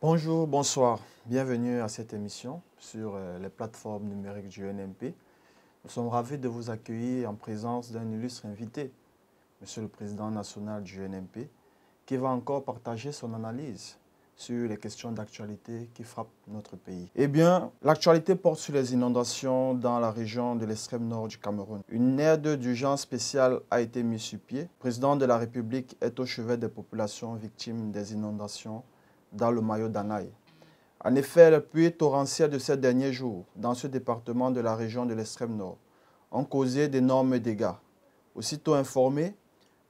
Bonjour, bonsoir. Bienvenue à cette émission sur les plateformes numériques du UNMP. Nous sommes ravis de vous accueillir en présence d'un illustre invité, Monsieur le Président national du UNMP, qui va encore partager son analyse sur les questions d'actualité qui frappent notre pays. Eh bien, l'actualité porte sur les inondations dans la région de l'extrême nord du Cameroun. Une aide d'urgence spéciale a été mise sur pied. Le président de la République est au chevet des populations victimes des inondations dans le Mayo d'Anaï. En effet, les pluies torrentielles de ces derniers jours dans ce département de la région de l'extrême nord ont causé d'énormes dégâts. Aussitôt informé,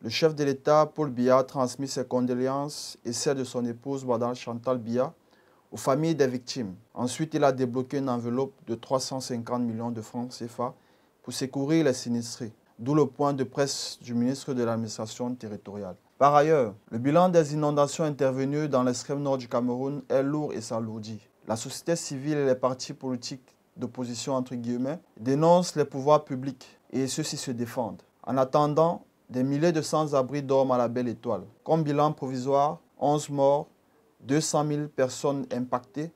le chef de l'État, Paul Biya, a transmis ses condoléances et celles de son épouse, Mme Chantal Biya, aux familles des victimes. Ensuite, il a débloqué une enveloppe de 350 millions de francs CFA pour secourir les sinistrés, d'où le point de presse du ministre de l'administration territoriale. Par ailleurs, le bilan des inondations intervenues dans l'extrême nord du Cameroun est lourd et s'alourdit. La société civile et les partis politiques d'opposition, entre guillemets, dénoncent les pouvoirs publics et ceux-ci se défendent. En attendant, des milliers de sans-abri dorment à la belle étoile. Comme bilan provisoire, 11 morts, 200 000 personnes impactées,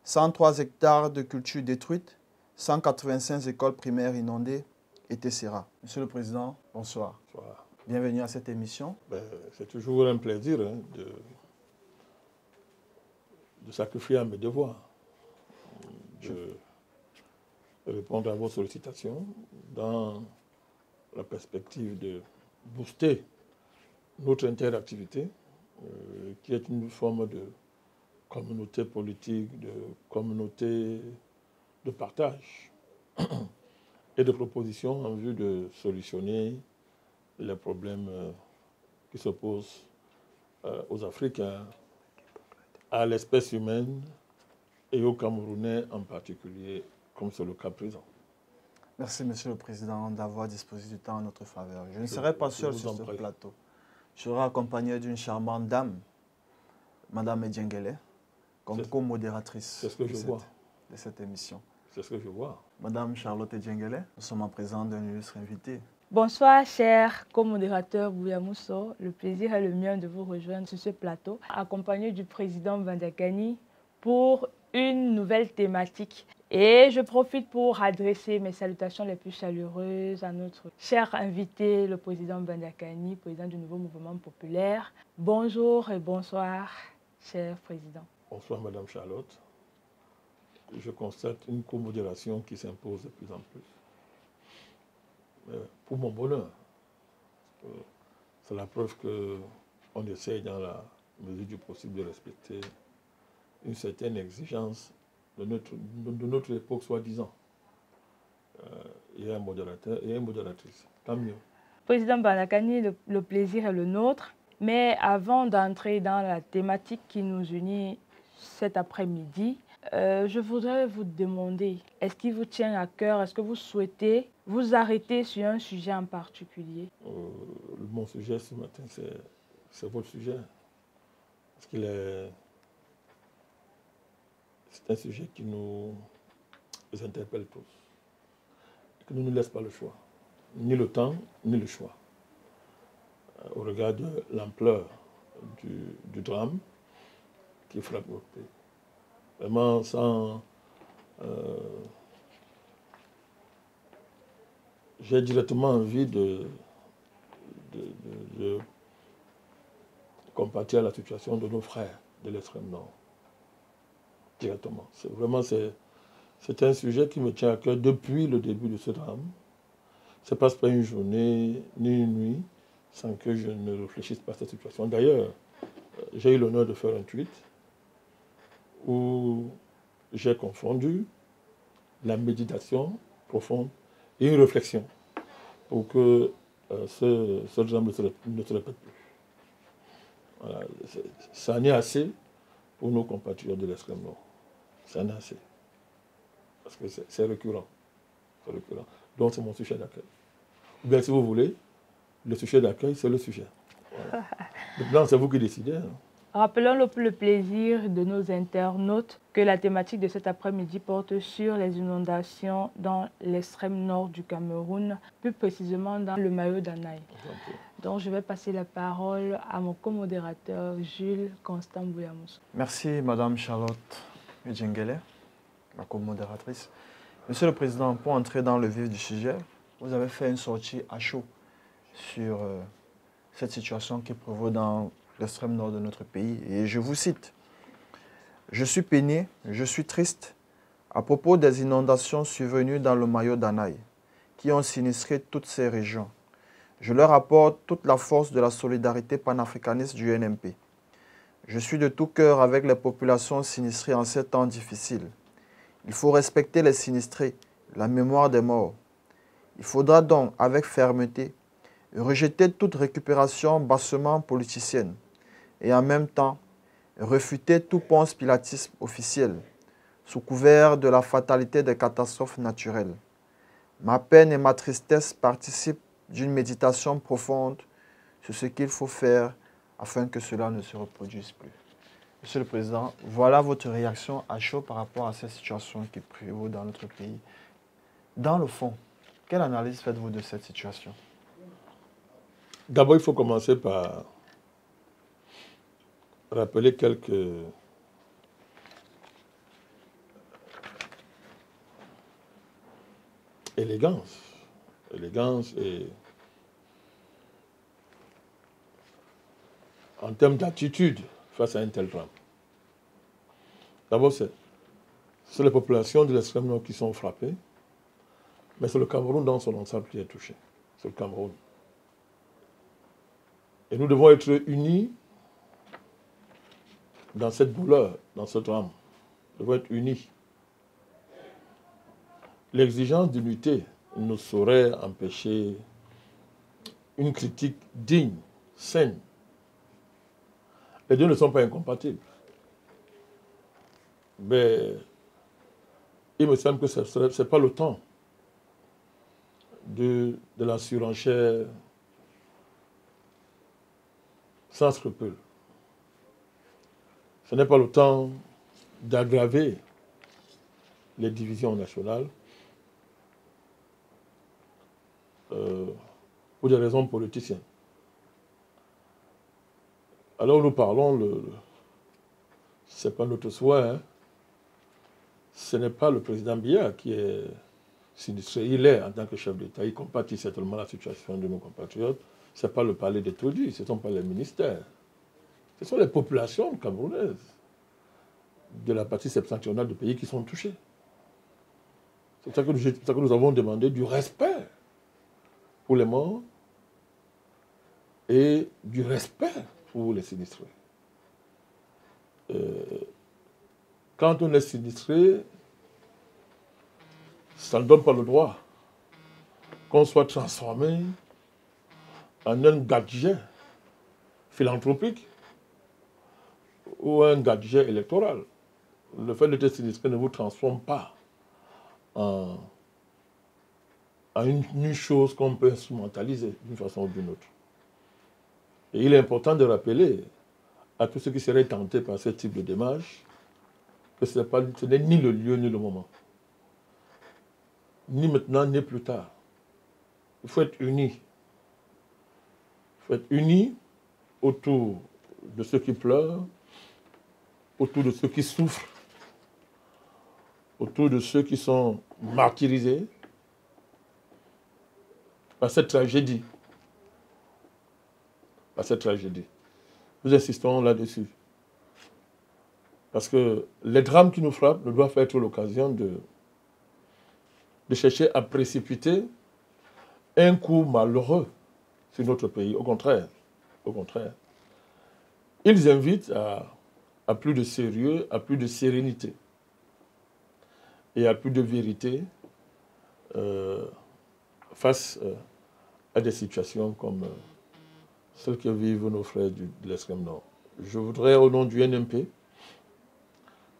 103 hectares de cultures détruites, 185 écoles primaires inondées, etc. Monsieur le Président, bonsoir. Bonsoir. Bienvenue à cette émission. C'est toujours un plaisir de sacrifier à mes devoirs, de répondre à vos sollicitations dans la perspective de booster notre interactivité, qui est une forme de communauté politique, de communauté de partage et de propositions en vue de solutionner les problèmes qui se posent aux Africains, à l'espèce humaine et aux Camerounais en particulier, comme c'est le cas présent. Merci, Monsieur le Président, d'avoir disposé du temps en notre faveur. Je ne serai pas seul sur ce plateau. Je serai accompagné d'une charmante dame, Madame Edjengele, comme co-modératrice de cette émission. C'est ce que je vois. Madame Charlotte Edjengele, nous sommes en présence d'un illustre invité. Bonsoir, cher co-modérateur Bouya Mousso. Le plaisir est le mien de vous rejoindre sur ce plateau, accompagné du président Bandakani pour une nouvelle thématique. Et je profite pour adresser mes salutations les plus chaleureuses à notre cher invité, le président Bandakani, président du nouveau mouvement populaire. Bonjour et bonsoir, cher président. Bonsoir, Madame Charlotte. Je constate une co-modération qui s'impose de plus en plus. Pour mon bonheur, c'est la preuve qu'on essaye dans la mesure du possible de respecter une certaine exigence de notre époque, soi-disant. Il y a un modérateur et une modératrice. Tant mieux. Président Bandakani, le plaisir est le nôtre. Mais avant d'entrer dans la thématique qui nous unit cet après-midi, je voudrais vous demander, est-ce qu'il vous tient à cœur, est-ce que vous souhaitez vous arrêter sur un sujet en particulier? Mon sujet ce matin, c'est votre sujet. Parce qu'il c'est un sujet qui nous interpelle tous. Et qui ne nous laisse pas le choix. Ni le temps, ni le choix. Au regard de l'ampleur du drame qui frappe notre pays. Vraiment, j'ai directement envie de compatir à la situation de nos frères de l'extrême nord. Directement. C'est un sujet qui me tient à cœur depuis le début de ce drame. Ça ne passe pas une journée ni une nuit sans que je ne réfléchisse pas à cette situation. D'ailleurs, j'ai eu l'honneur de faire un tweet où j'ai confondu la méditation profonde et une réflexion pour que ce drame ne se répète plus. Voilà. Ça en est assez pour nos compatriotes de l'extrême nord. Ça en est assez. Parce que c'est récurrent. C'est récurrent. Donc c'est mon sujet d'accueil. Ou bien si vous voulez, le sujet d'accueil, c'est le sujet. Voilà. Maintenant, c'est vous qui décidez. Hein. Rappelons pour le plaisir de nos internautes que la thématique de cet après-midi porte sur les inondations dans l'extrême nord du Cameroun, plus précisément dans le Mayo d'Anaï. Donc, je vais passer la parole à mon co-modérateur, Jules Constant Bouyamousso. Merci, Madame Charlotte Udjengele, ma co-modératrice. Monsieur le Président, pour entrer dans le vif du sujet, vous avez fait une sortie à chaud sur cette situation qui prévaut dans l'extrême nord de notre pays. Et je vous cite, « Je suis peiné, je suis triste à propos des inondations survenues dans le Mayo d'Anaï, qui ont sinistré toutes ces régions. Je leur apporte toute la force de la solidarité panafricaniste du UNMP. Je suis de tout cœur avec les populations sinistrées en ces temps difficiles. Il faut respecter les sinistrés, la mémoire des morts. Il faudra donc, avec fermeté, rejeter toute récupération bassement politicienne et en même temps refuter tout ponce pilatisme officiel sous couvert de la fatalité des catastrophes naturelles. Ma peine et ma tristesse participent d'une méditation profonde sur ce qu'il faut faire afin que cela ne se reproduise plus. » Monsieur le Président, voilà votre réaction à chaud par rapport à cette situation qui prévaut dans notre pays. Dans le fond, quelle analyse faites-vous de cette situation? D'abord, il faut commencer par rappeler quelques élégance et en termes d'attitude face à un tel drame. D'abord, c'est les populations de l'extrême nord qui sont frappées, mais c'est le Cameroun dans son ensemble qui est touché. C'est le Cameroun. Et nous devons être unis dans cette douleur, dans ce drame. Nous devons être unis. L'exigence d'unité ne saurait empêcher une critique digne, saine. Les deux ne sont pas incompatibles. Mais il me semble que ce n'est pas le temps de la surenchère sans scrupule. Ce n'est pas le temps d'aggraver les divisions nationales pour des raisons politiciennes. Alors nous parlons, ce n'est pas notre souhait, hein. Ce n'est pas le président Biya qui est sinistré. Il est en tant que chef d'État. Il compatit certainement la situation de nos compatriotes. Ce n'est pas le palais des taudis, ce ne sont pas les ministères. Ce sont les populations camerounaises de la partie septentrionale du pays qui sont touchées. C'est ça que nous avons demandé du respect pour les morts et du respect pour les sinistrés. Quand on est sinistré, ça ne donne pas le droit qu'on soit transformé en un gadget philanthropique ou un gadget électoral. Le fait d'être sinistré ne vous transforme pas en une chose qu'on peut instrumentaliser d'une façon ou d'une autre. Et il est important de rappeler à tous ceux qui seraient tentés par ce type de démarche que ce n'est ni le lieu ni le moment. Ni maintenant, ni plus tard. Il faut être unis. Il faut être unis autour de ceux qui pleurent, autour de ceux qui souffrent, autour de ceux qui sont martyrisés par cette tragédie. Par cette tragédie. Nous insistons là-dessus. Parce que les drames qui nous frappent ne doivent pas être l'occasion de chercher à précipiter un coup malheureux sur notre pays. Au contraire. Ils invitent à plus de sérieux, à plus de sérénité et à plus de vérité face à des situations comme celles que vivent nos frères de l'extrême nord. Je voudrais, au nom du NMP,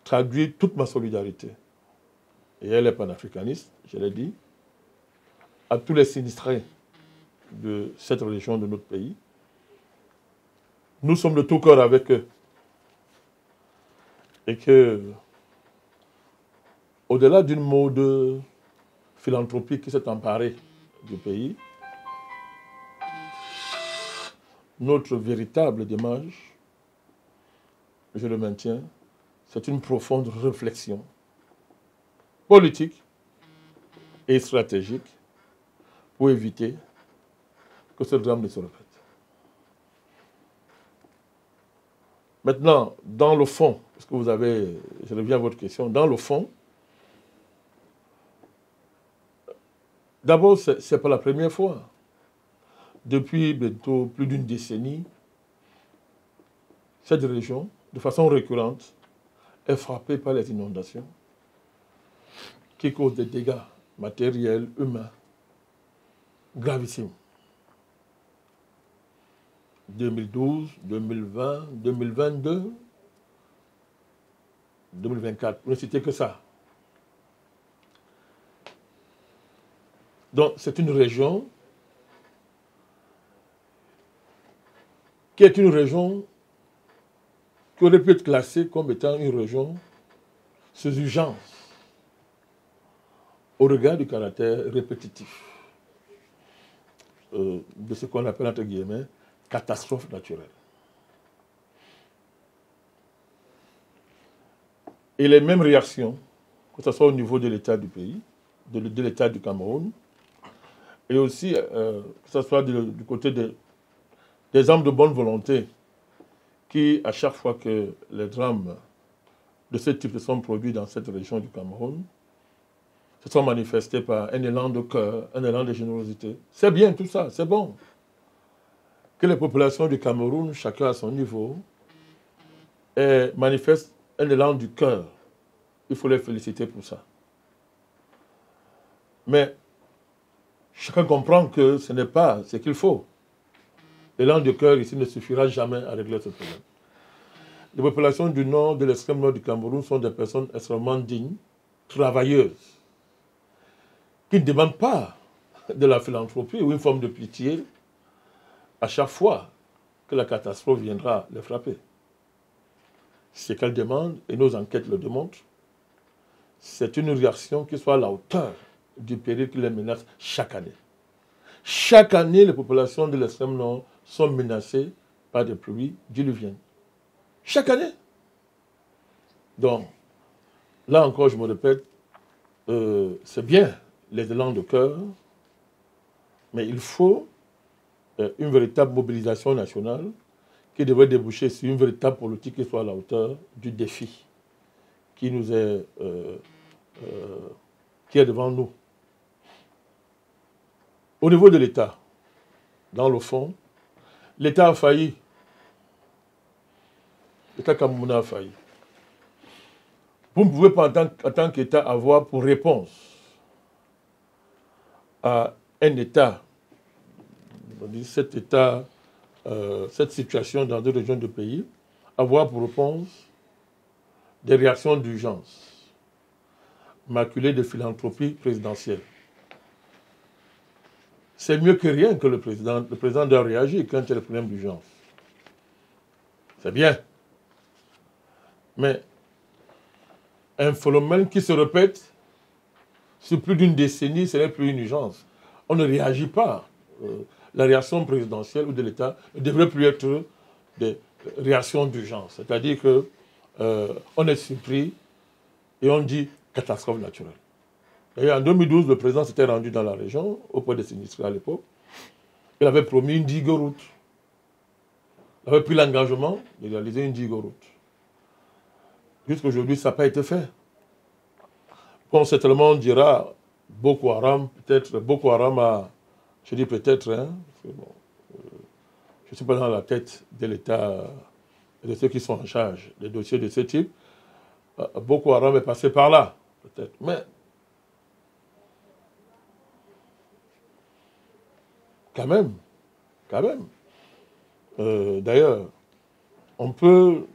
traduire toute ma solidarité, et elle est panafricaniste, je l'ai dit, à tous les sinistrés de cette région de notre pays. Nous sommes de tout cœur avec eux. Et que, au-delà d'une mode philanthropique qui s'est emparée du pays, notre véritable démarche, je le maintiens, c'est une profonde réflexion politique et stratégique pour éviter que ce drame ne se répète. Maintenant, dans le fond, parce que vous avez, je reviens à votre question, dans le fond, d'abord, ce n'est pas la première fois. Depuis bientôt plus d'une décennie, cette région, de façon récurrente, est frappée par les inondations qui causent des dégâts matériels, humains, gravissimes. 2012, 2020, 2022, 2024, pour ne citer que ça. Donc, c'est une région qui est une région qui aurait pu être classée comme étant une région sous urgence au regard du caractère répétitif de ce qu'on appelle, entre guillemets, catastrophe naturelle. Et les mêmes réactions, que ce soit au niveau de l'État du pays, de l'État du Cameroun, et aussi que ce soit du côté des hommes de bonne volonté qui, à chaque fois que les drames de ce type se sont produits dans cette région du Cameroun, se sont manifestés par un élan de cœur, un élan de générosité. C'est bien tout ça, c'est bon. Que les populations du Cameroun, chacun à son niveau, manifestent un élan du cœur. Il faut les féliciter pour ça. Mais chacun comprend que ce n'est pas ce qu'il faut. L'élan du cœur ici ne suffira jamais à régler ce problème. Les populations du nord, de l'extrême nord du Cameroun sont des personnes extrêmement dignes, travailleuses, qui ne demandent pas de la philanthropie ou une forme de pitié à chaque fois que la catastrophe viendra les frapper. Ce qu'elles demandent, et nos enquêtes le démontrent, c'est une réaction qui soit à la hauteur du péril qui les menace chaque année. Chaque année, les populations de l'extrême nord sont menacées par des pluies diluviennes. Chaque année. Donc, là encore, je me répète, c'est bien les élans de cœur, mais il faut une véritable mobilisation nationale qui devrait déboucher sur une véritable politique qui soit à la hauteur du défi qui nous est, qui est devant nous. Au niveau de l'État, dans le fond, l'État a failli. L'État camerounais a failli. Vous ne pouvez pas, en tant qu'État, avoir pour réponse à un État, cette situation dans deux régions du pays, avoir pour réponse des réactions d'urgence, maculées de philanthropie présidentielle. C'est mieux que rien que le président doit réagir quand il y a des problèmes d'urgence. C'est bien. Mais un phénomène qui se répète sur plus d'une décennie, ce n'est plus une urgence. On ne réagit pas. La réaction présidentielle ou de l'État ne devrait plus être des réactions d'urgence. C'est-à-dire qu'on est surpris et on dit catastrophe naturelle. D'ailleurs, en 2012, le président s'était rendu dans la région, auprès des sinistrés à l'époque. Il avait promis une digue-route. Il avait pris l'engagement de réaliser une digue-route. Jusqu'à aujourd'hui, ça n'a pas été fait. Bon, certainement, on dira Boko Haram, peut-être, Boko Haram a, je dis peut-être, hein, bon, je ne suis pas dans la tête de l'État et de ceux qui sont en charge des dossiers de ce type. Boko Haram est passé par là, peut-être. Mais, quand même. D'ailleurs, on peut,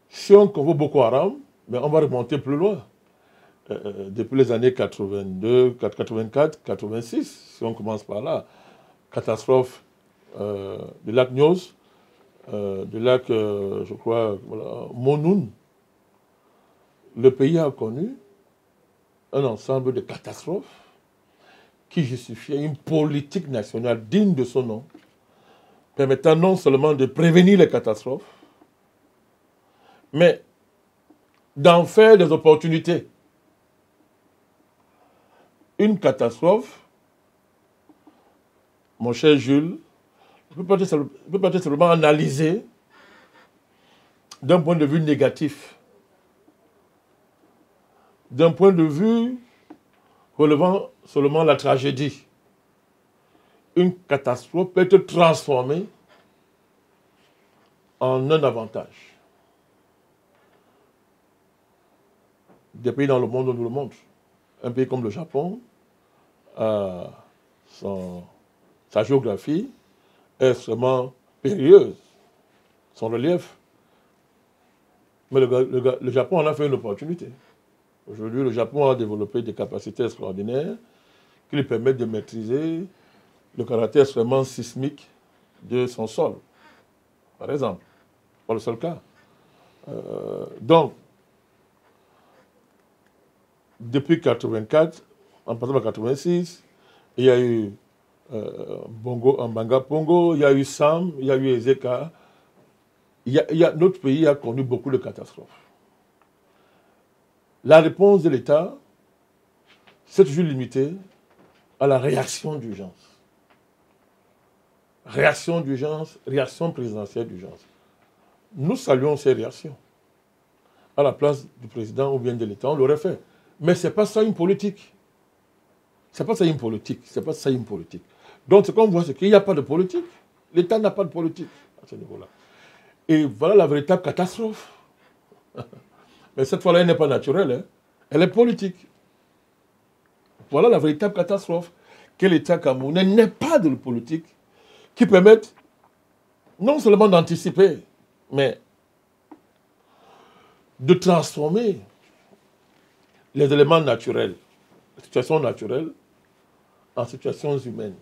si on convoque Boko Haram, mais on va remonter plus loin. Depuis les années 82, 84, 86, si on commence par là, catastrophe du lac Nyos, du lac, je crois, voilà, Monoun. Le pays a connu un ensemble de catastrophes qui justifiait une politique nationale digne de son nom, permettant non seulement de prévenir les catastrophes, mais d'en faire des opportunités. Une catastrophe, mon cher Jules, peut pas être simplement analysée d'un point de vue négatif, d'un point de vue relevant seulement la tragédie. Une catastrophe peut être transformée en un avantage. Des pays dans le monde nous le montrent. Un pays comme le Japon, sa géographie est extrêmement périlleuse, son relief. Mais le Japon en a fait une opportunité. Aujourd'hui, le Japon a développé des capacités extraordinaires qui lui permettent de maîtriser le caractère extrêmement sismique de son sol, par exemple. Pas le seul cas. Donc, depuis 1984, en passant par 1986, il y a eu Mbanga Pongo, il y a eu Sam, il y a eu Ezeka. Notre pays a connu beaucoup de catastrophes. La réponse de l'État s'est toujours limitée à la réaction d'urgence. Réaction d'urgence, réaction présidentielle d'urgence. Nous saluons ces réactions. À la place du président ou bien de l'État, on l'aurait fait. Mais ce n'est pas ça une politique. Ce n'est pas ça une politique. C'est pas ça une politique. Donc ce qu'on voit, c'est qu'il n'y a pas de politique. L'État n'a pas de politique à ce niveau-là. Et voilà la véritable catastrophe. Mais cette fois-là, elle n'est pas naturelle. Hein. Elle est politique. Voilà la véritable catastrophe. Que l'État camerounais n'ait pas de politique qui permette non seulement d'anticiper, mais de transformer les éléments naturels, les situations naturelles, en situations humaines.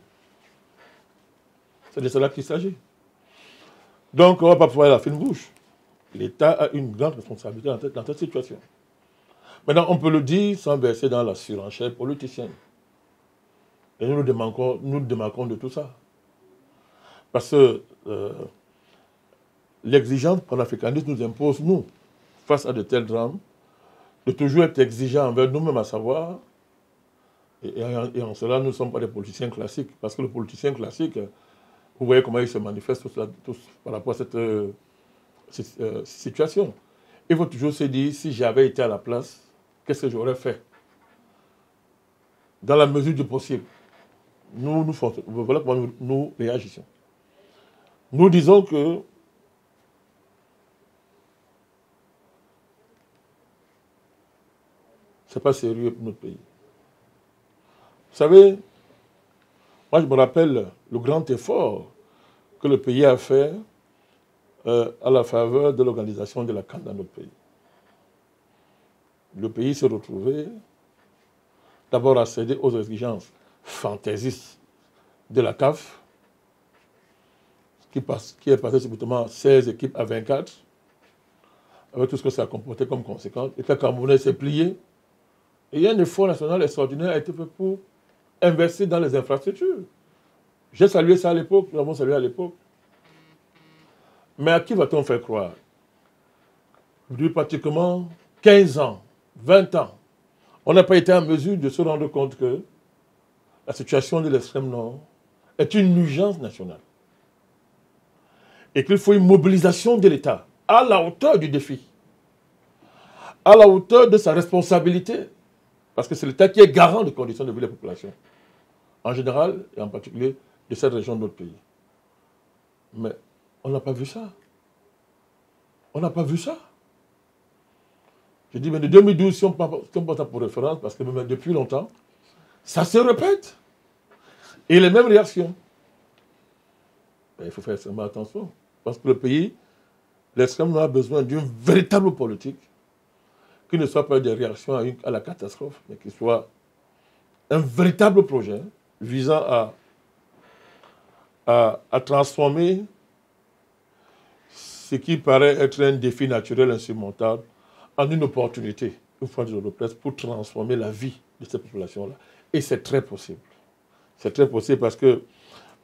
C'est de cela qu'il s'agit. Donc, on ne va pas pouvoir la fine bouche. L'État a une grande responsabilité dans cette situation. Maintenant, on peut le dire sans verser dans la surenchère politicienne. Et nous nous démarquons de tout ça. Parce que l'exigence panafricaniste nous impose, nous, face à de tels drames, de toujours être exigeants envers nous-mêmes, à savoir, et en cela, nous ne sommes pas des politiciens classiques. Parce que le politicien classique, vous voyez comment il se manifeste tous par rapport à cette situation. Il faut toujours se dire, si j'avais été à la place, qu'est-ce que j'aurais fait? Dans la mesure du possible. Voilà comment nous réagissons. Nous disons que ce n'est pas sérieux pour notre pays. Vous savez, moi je me rappelle le grand effort que le pays a fait à la faveur de l'organisation de la CAN dans notre pays. Le pays s'est retrouvé d'abord à céder aux exigences fantaisistes de la CAF, qui est passé subitement 16 équipes à 24, avec tout ce que ça a comporté comme conséquence. L'État camerounais s'est plié, et un effort national extraordinaire a été fait pour investir dans les infrastructures. J'ai salué ça à l'époque, nous l'avons salué à l'époque. Mais à qui va-t-on faire croire? Depuis pratiquement 15 ans, 20 ans, on n'a pas été en mesure de se rendre compte que la situation de l'extrême nord est une urgence nationale. Et qu'il faut une mobilisation de l'État à la hauteur du défi, à la hauteur de sa responsabilité, parce que c'est l'État qui est garant des conditions de vie des populations, en général et en particulier de cette région de notre pays. Mais on n'a pas vu ça. On n'a pas vu ça. Je dis, mais de 2012, si on prend ça pour référence, parce que même depuis longtemps, ça se répète. Et les mêmes réactions. Mais il faut faire extrêmement attention. Parce que le pays, l'extrême nord a besoin d'une véritable politique qui ne soit pas des réactions à la catastrophe, mais qui soit un véritable projet visant à transformer ce qui paraît être un défi naturel insurmontable en une opportunité, une fois de presse, pour transformer la vie de cette population-là. Et c'est très possible. C'est très possible parce que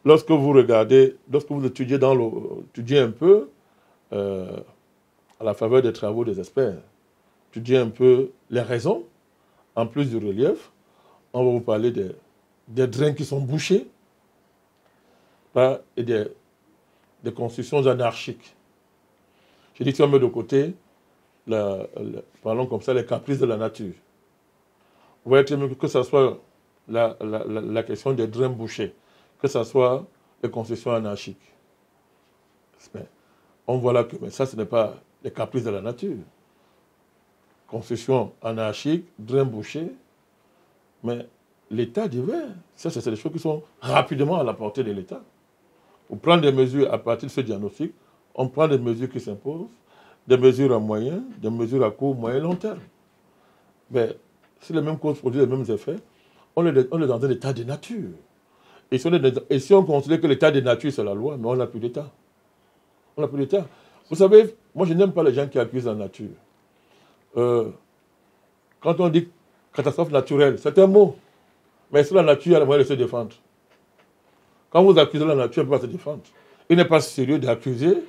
lorsque vous regardez, lorsque vous étudiez, étudiez un peu, à la faveur des travaux des experts, étudiez un peu les raisons, en plus du relief, on va vous parler des drains qui sont bouchés et des constructions anarchiques. J'ai dit que si on met de côté, parlons comme ça, les caprices de la nature. Vous voyez que ce soit la question des drains bouchés, que ce soit les constructions anarchiques. Mais on voit là que ça, ce n'est pas les caprices de la nature. Construction anarchique, drains bouchés, mais l'État divers, ça, c'est des choses qui sont rapidement à la portée de l'État. On prend des mesures à partir de ce diagnostic, on prend des mesures qui s'imposent, des mesures à moyen, des mesures à court, moyen et long terme. Mais si les mêmes causes produisent les mêmes effets, on est dans un état de nature. Et si on considère que l'état de nature, c'est la loi, mais on n'a plus d'état. On n'a plus d'état. Vous savez, moi, je n'aime pas les gens qui accusent la nature. Quand on dit catastrophe naturelle, c'est un mot. Mais sur la nature, il y a le moyen de se défendre. Quand vous accusez la nature, elle ne peut pas se défendre. Il n'est pas sérieux d'accuser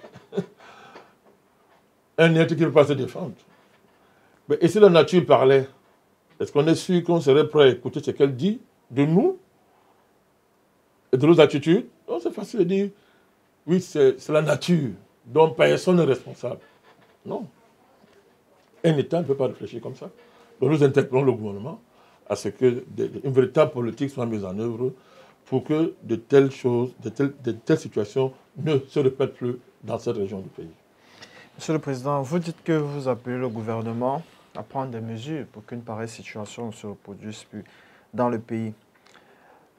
un être qui ne peut pas se défendre. Mais et si la nature parlait, est-ce qu'on est sûr qu'on serait prêt à écouter ce qu'elle dit de nous et de nos attitudes? Non, c'est facile de dire, oui, c'est la nature, dont personne n'est responsable. Non. Un État ne peut pas réfléchir comme ça. Donc nous interpellons le gouvernement à ce qu'une véritable politique soit mise en œuvre pour que de telles choses, de telles situations ne se répètent plus dans cette région du pays. Monsieur le Président, vous dites que vous appelez le gouvernement à prendre des mesures pour qu'une pareille situation ne se reproduise plus dans le pays.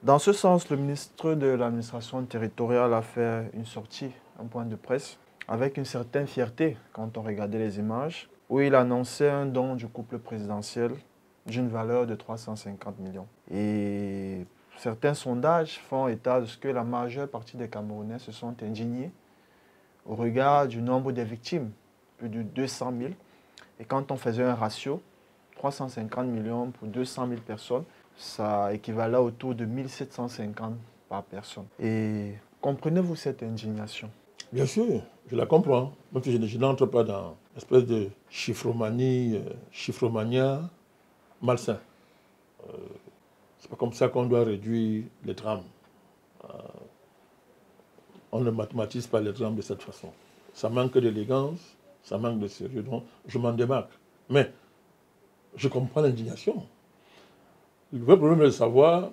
Dans ce sens, le ministre de l'administration territoriale a fait une sortie, un point de presse, avec une certaine fierté quand on regardait les images, où il annonçait un don du couple présidentiel d'une valeur de 350 millions. Et certains sondages font état de ce que la majeure partie des Camerounais se sont indignés au regard du nombre des victimes, plus de 200 000. Et quand on faisait un ratio, 350 millions pour 200 000 personnes, ça équivalait autour de 1750 par personne. Et comprenez-vous cette indignation? Bien sûr, je la comprends. Donc je n'entre pas dans une espèce de chiffromania malsain. C'est pas comme ça qu'on doit réduire les drames. On ne mathématise pas les drames de cette façon. Ça manque d'élégance, ça manque de sérieux. Donc je m'en démarque. Mais je comprends l'indignation. Le vrai problème est de savoir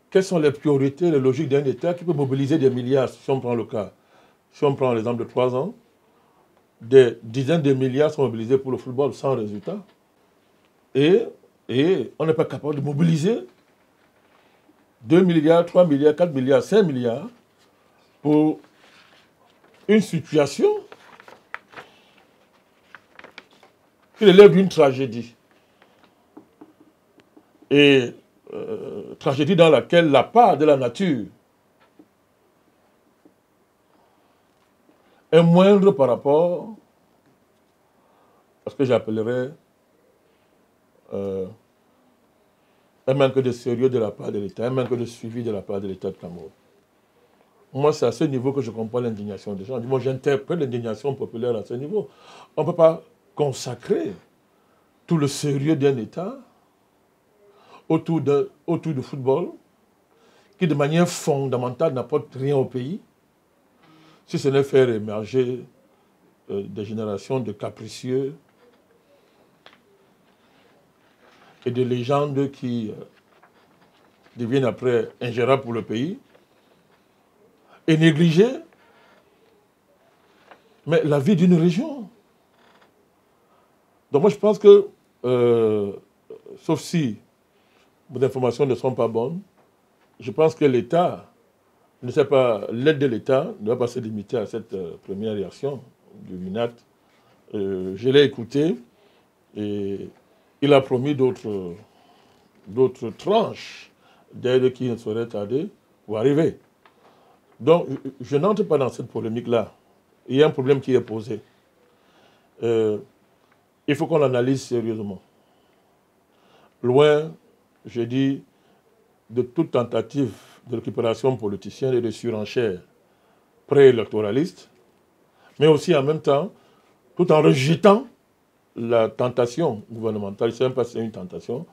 quelles sont les priorités, les logiques d'un État qui peut mobiliser des milliards, si on prend le cas. Si on prend l'exemple de 3 ans, des dizaines de milliards sont mobilisés pour le football sans résultat. Et on n'est pas capable de mobiliser 2 milliards, 3 milliards, 4 milliards, 5 milliards pour une situation qui relève d'une tragédie. Et tragédie dans laquelle la part de la nature est moindre par rapport à ce que j'appellerais un manque de sérieux de la part de l'État, un manque de suivi de la part de l'État de Cameroun. Moi, c'est à ce niveau que je comprends l'indignation des gens. Moi, j'interprète l'indignation populaire à ce niveau. On ne peut pas consacrer tout le sérieux d'un État autour du football, qui de manière fondamentale n'apporte rien au pays, si ce n'est faire émerger des générations de capricieux et de légendes qui deviennent après ingérables pour le pays, et négliger mais la vie d'une région. Donc moi je pense que, sauf si vos informations ne sont pas bonnes, je pense que l'État, ne sait pas, l'aide de l'État ne doit pas se limiter à cette première réaction du MINAT. Je l'ai écouté et il a promis d'autres tranches d'aide qui ne seraient tardées pour arriver. Donc, je n'entre pas dans cette polémique-là. Il y a un problème qui est posé. Il faut qu'on l'analyse sérieusement. Loin, je dis, de toute tentative de récupération politicienne et de surenchère préélectoraliste, mais aussi en même temps, tout en rejetant la tentation gouvernementale. Je ne sais même pas si c'est une tentation,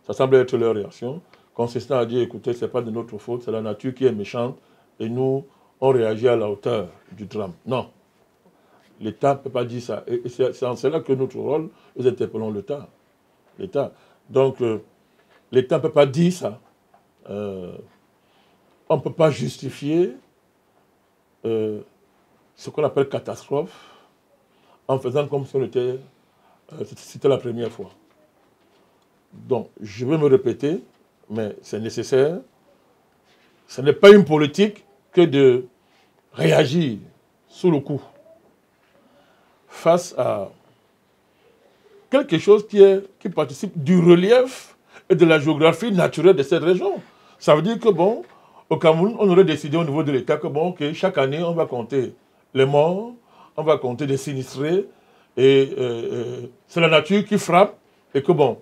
ça semble être leur réaction, consistant à dire, écoutez, ce n'est pas de notre faute, c'est la nature qui est méchante, et nous, on réagit à la hauteur du drame. Non. L'État ne peut pas dire ça. Et c'est en cela que notre rôle, nous interpellons l'État. Donc, l'État ne peut pas dire ça. On ne peut pas justifier ce qu'on appelle catastrophe en faisant comme si c'était la première fois. Donc, je vais me répéter, mais c'est nécessaire. Ce n'est pas une politique que de réagir sous le coup face à quelque chose qui participe du relief et de la géographie naturelle de cette région. Ça veut dire que, bon, au Cameroun, on aurait décidé au niveau de l'État que, bon, ok, chaque année, on va compter les morts, on va compter des sinistrés, et c'est la nature qui frappe, et que, bon,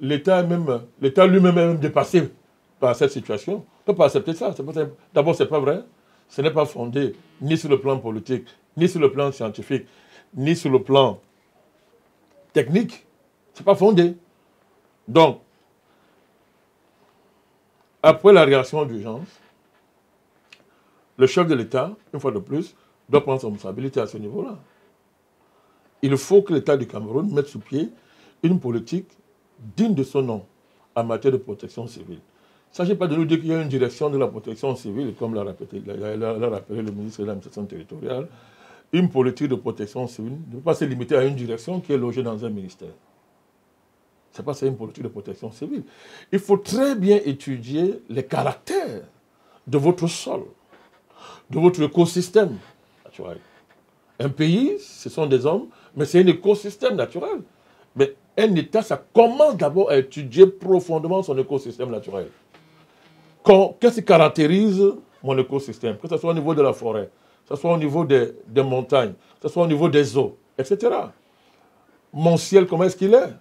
l'État lui-même est même dépassé par cette situation. On ne peut pas accepter ça. D'abord, ce n'est pas vrai. Ce n'est pas fondé ni sur le plan politique, ni sur le plan scientifique, ni sur le plan technique. Ce n'est pas fondé. Donc, après la réaction d'urgence, le chef de l'État, une fois de plus, doit prendre son responsabilité à ce niveau-là. Il faut que l'État du Cameroun mette sur pied une politique digne de son nom en matière de protection civile. Il ne s'agit pas de nous dire qu'il y a une direction de la protection civile, comme l'a rappelé le ministre de l'administration territoriale. Une politique de protection civile ne peut pas se limiter à une direction qui est logée dans un ministère. Ce n'est pas ça une politique de protection civile. Il faut très bien étudier les caractères de votre sol, de votre écosystème naturel. Un pays, ce sont des hommes, mais c'est un écosystème naturel. Mais un État, ça commence d'abord à étudier profondément son écosystème naturel. Qu'est-ce qui caractérise mon écosystème? Que ce soit au niveau de la forêt, que ce soit au niveau des montagnes, que ce soit au niveau des eaux, etc. Mon ciel, comment est-ce qu'il est?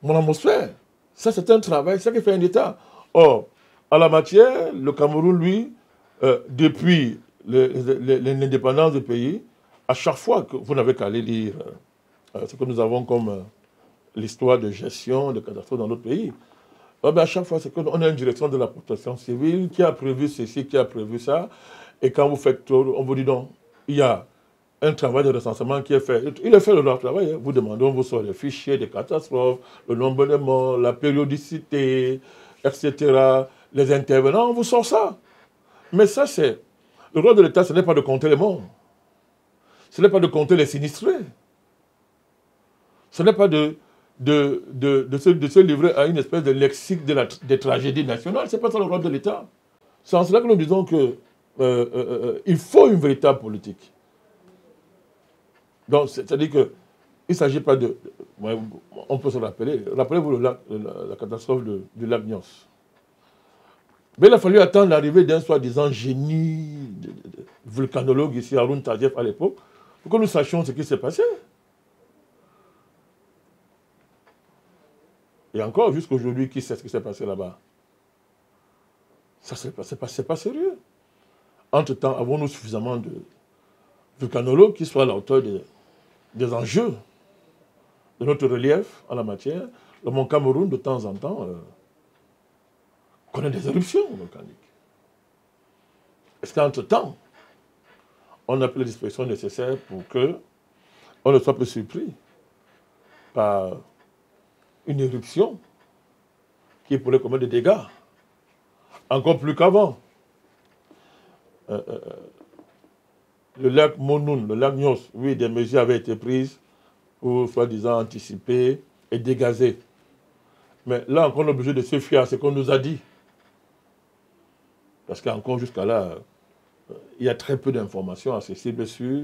Mon atmosphère. Ça, c'est un travail, c'est ça qui fait un État. Or, à la matière, le Cameroun, lui, depuis l'indépendance du pays, à chaque fois que vous n'avez qu'à aller lire ce que nous avons comme l'histoire de gestion de catastrophes dans notre pays, à chaque fois, c'est qu'on a une direction de la protection civile qui a prévu ceci, qui a prévu ça. Et quand vous faites tout, on vous dit non, il y a un travail de recensement qui est fait. Il est fait leur travail. Hein. Vous demandez, on vous sort les fichiers des catastrophes, le nombre de morts, la périodicité, etc. Les intervenants, on vous sort ça. Mais ça, c'est... Le rôle de l'État, ce n'est pas de compter les morts. Ce n'est pas de compter les sinistrés. Ce n'est pas de se livrer à une espèce de lexique des tragédies nationales. Ce n'est pas ça le rôle de l'État. C'est en cela que nous disons qu'il faut une véritable politique. Donc, c'est-à-dire qu'il ne s'agit pas de... On peut se rappeler. Rappelez-vous la catastrophe du lac Nyos. Mais il a fallu attendre l'arrivée d'un soi-disant génie volcanologue ici, Haroun Tadjef, à l'époque, pour que nous sachions ce qui s'est passé. Et encore, jusqu'aujourd'hui, qui sait ce qui s'est passé là-bas? Ça, c'est pas sérieux. Entre-temps, avons-nous suffisamment de volcanologues qui soient à la hauteur des enjeux de notre relief en la matière? Le mont Cameroun, de temps en temps, connaît des éruptions volcaniques. Est-ce qu'entre-temps, on a pris les dispositions nécessaires pour qu'on ne soit pas surpris par une éruption qui pourrait commettre des dégâts, encore plus qu'avant. Le lac Monoun, le lac Nyos, oui, des mesures avaient été prises pour, soi-disant, anticiper et dégazer. Mais là, encore, on est obligé de se fier à ce qu'on nous a dit. Parce qu'encore jusqu'à là, il y a très peu d'informations accessibles sur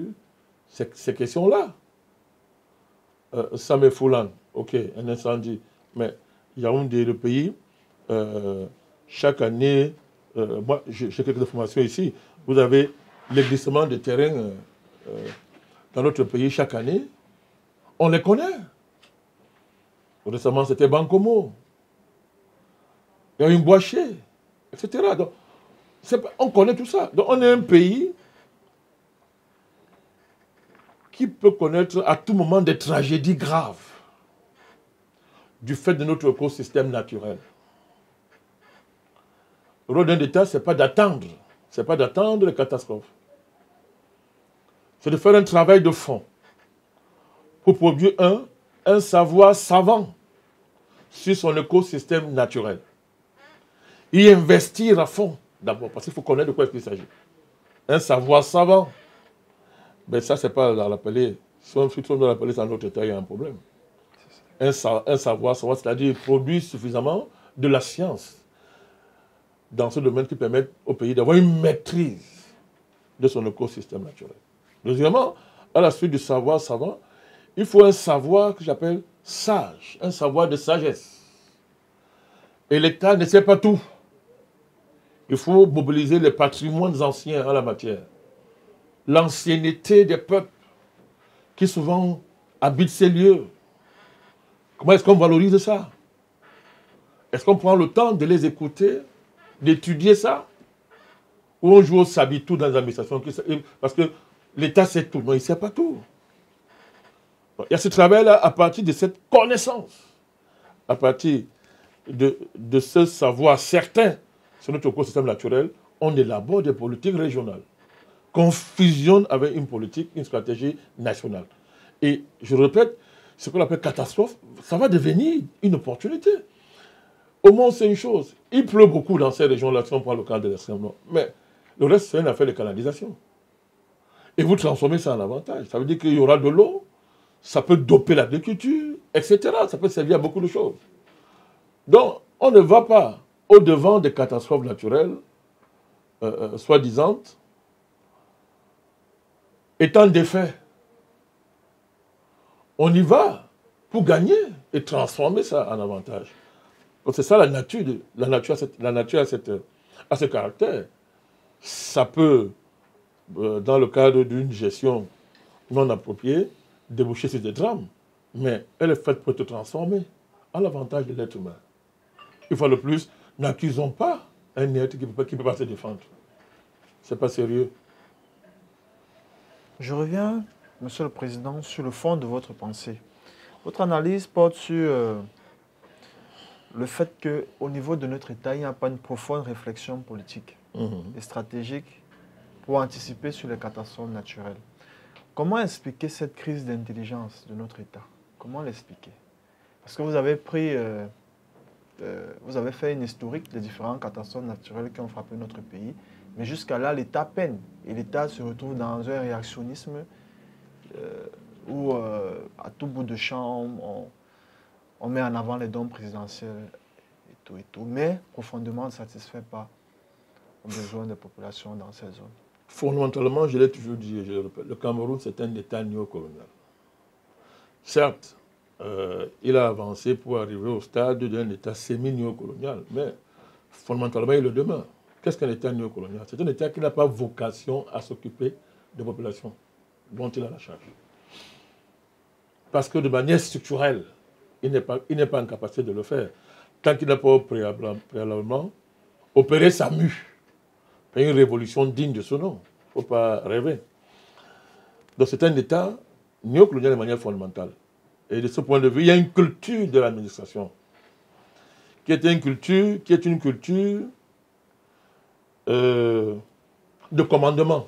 ces questions-là. Samé Foulan, ok, un incendie. Mais Yaoundé, le pays, chaque année, moi j'ai quelques informations ici, vous avez les glissements de terrain dans notre pays chaque année. On les connaît. Récemment, c'était Bankomo. Il y a une Boaché. etc. Donc, on connaît tout ça. Donc, on est un pays qui peut connaître à tout moment des tragédies graves du fait de notre écosystème naturel. Le rôle d'un État, ce n'est pas d'attendre. Ce n'est pas d'attendre les catastrophes. C'est de faire un travail de fond pour produire un savoir savant sur son écosystème naturel. Y investir à fond, d'abord, parce qu'il faut connaître de quoi il s'agit. Un savoir savant. Mais ça, c'est pas à l'appeler. Si on doit l'appeler dans notre État, il y a un problème. Un savoir savant, c'est-à-dire produire suffisamment de la science dans ce domaine qui permet au pays d'avoir une maîtrise de son écosystème naturel. Deuxièmement, à la suite du savoir savant, il faut un savoir que j'appelle sage, un savoir de sagesse. Et l'État ne sait pas tout. Il faut mobiliser les patrimoines anciens en la matière. L'ancienneté des peuples qui souvent habitent ces lieux. Comment est-ce qu'on valorise ça? Est-ce qu'on prend le temps de les écouter, d'étudier ça? Ou on joue au sabitou dans l'administration? Parce que l'État sait tout. Non, il ne sait pas tout. Il y a ce travail-là à partir de cette connaissance, à partir de ce savoir certain sur notre écosystème naturel, on élabore des politiques régionales qu'on fusionne avec une politique, une stratégie nationale. Et je répète, ce qu'on appelle catastrophe, ça va devenir une opportunité. Au moins, c'est une chose. Il pleut beaucoup dans ces régions-là, si on prend le cas de l'extrême nord. Mais le reste, c'est une affaire de canalisation. Et vous transformez ça en avantage. Ça veut dire qu'il y aura de l'eau, ça peut doper l'agriculture, etc. Ça peut servir à beaucoup de choses. Donc, on ne va pas au-devant des catastrophes naturelles, soi-disant, étant défait. On y va pour gagner et transformer ça en avantage. C'est ça la nature. La nature a ce caractère. Ça peut, dans le cadre d'une gestion non appropriée, déboucher sur des drames. Mais elle est faite pour te transformer à l'avantage de l'être humain. Une fois de plus, n'accusons pas un être qui ne peut pas se défendre. Ce n'est pas sérieux. Je reviens, Monsieur le Président, sur le fond de votre pensée. Votre analyse porte sur le fait qu'au niveau de notre État, il n'y a pas une profonde réflexion politique et stratégique pour anticiper sur les catastrophes naturelles. Comment expliquer cette crise d'intelligence de notre État? Comment l'expliquer? Parce que vous avez fait une historique des différentes catastrophes naturelles qui ont frappé notre pays. Mais jusqu'à là, l'État peine. Et l'État se retrouve dans un réactionnisme où, à tout bout de champ, on met en avant les dons présidentiels et tout. Mais profondément, on ne satisfait pas aux besoins des populations dans ces zones. Fondamentalement, je l'ai toujours dit et je le répète, le Cameroun, c'est un État néocolonial. Certes, il a avancé pour arriver au stade d'un État semi-néocolonial, mais fondamentalement, il le demeure. Qu'est-ce qu'un État néocolonial? C'est un État qui n'a pas vocation à s'occuper des populations dont il a la charge. Parce que de manière structurelle, il n'est pas en capacité de le faire. Tant qu'il n'a pas préalablement opéré sa mue. Une révolution digne de ce nom. Il ne faut pas rêver. Donc c'est un État néocolonial de manière fondamentale. Et de ce point de vue, il y a une culture de l'administration qui est une culture de commandement.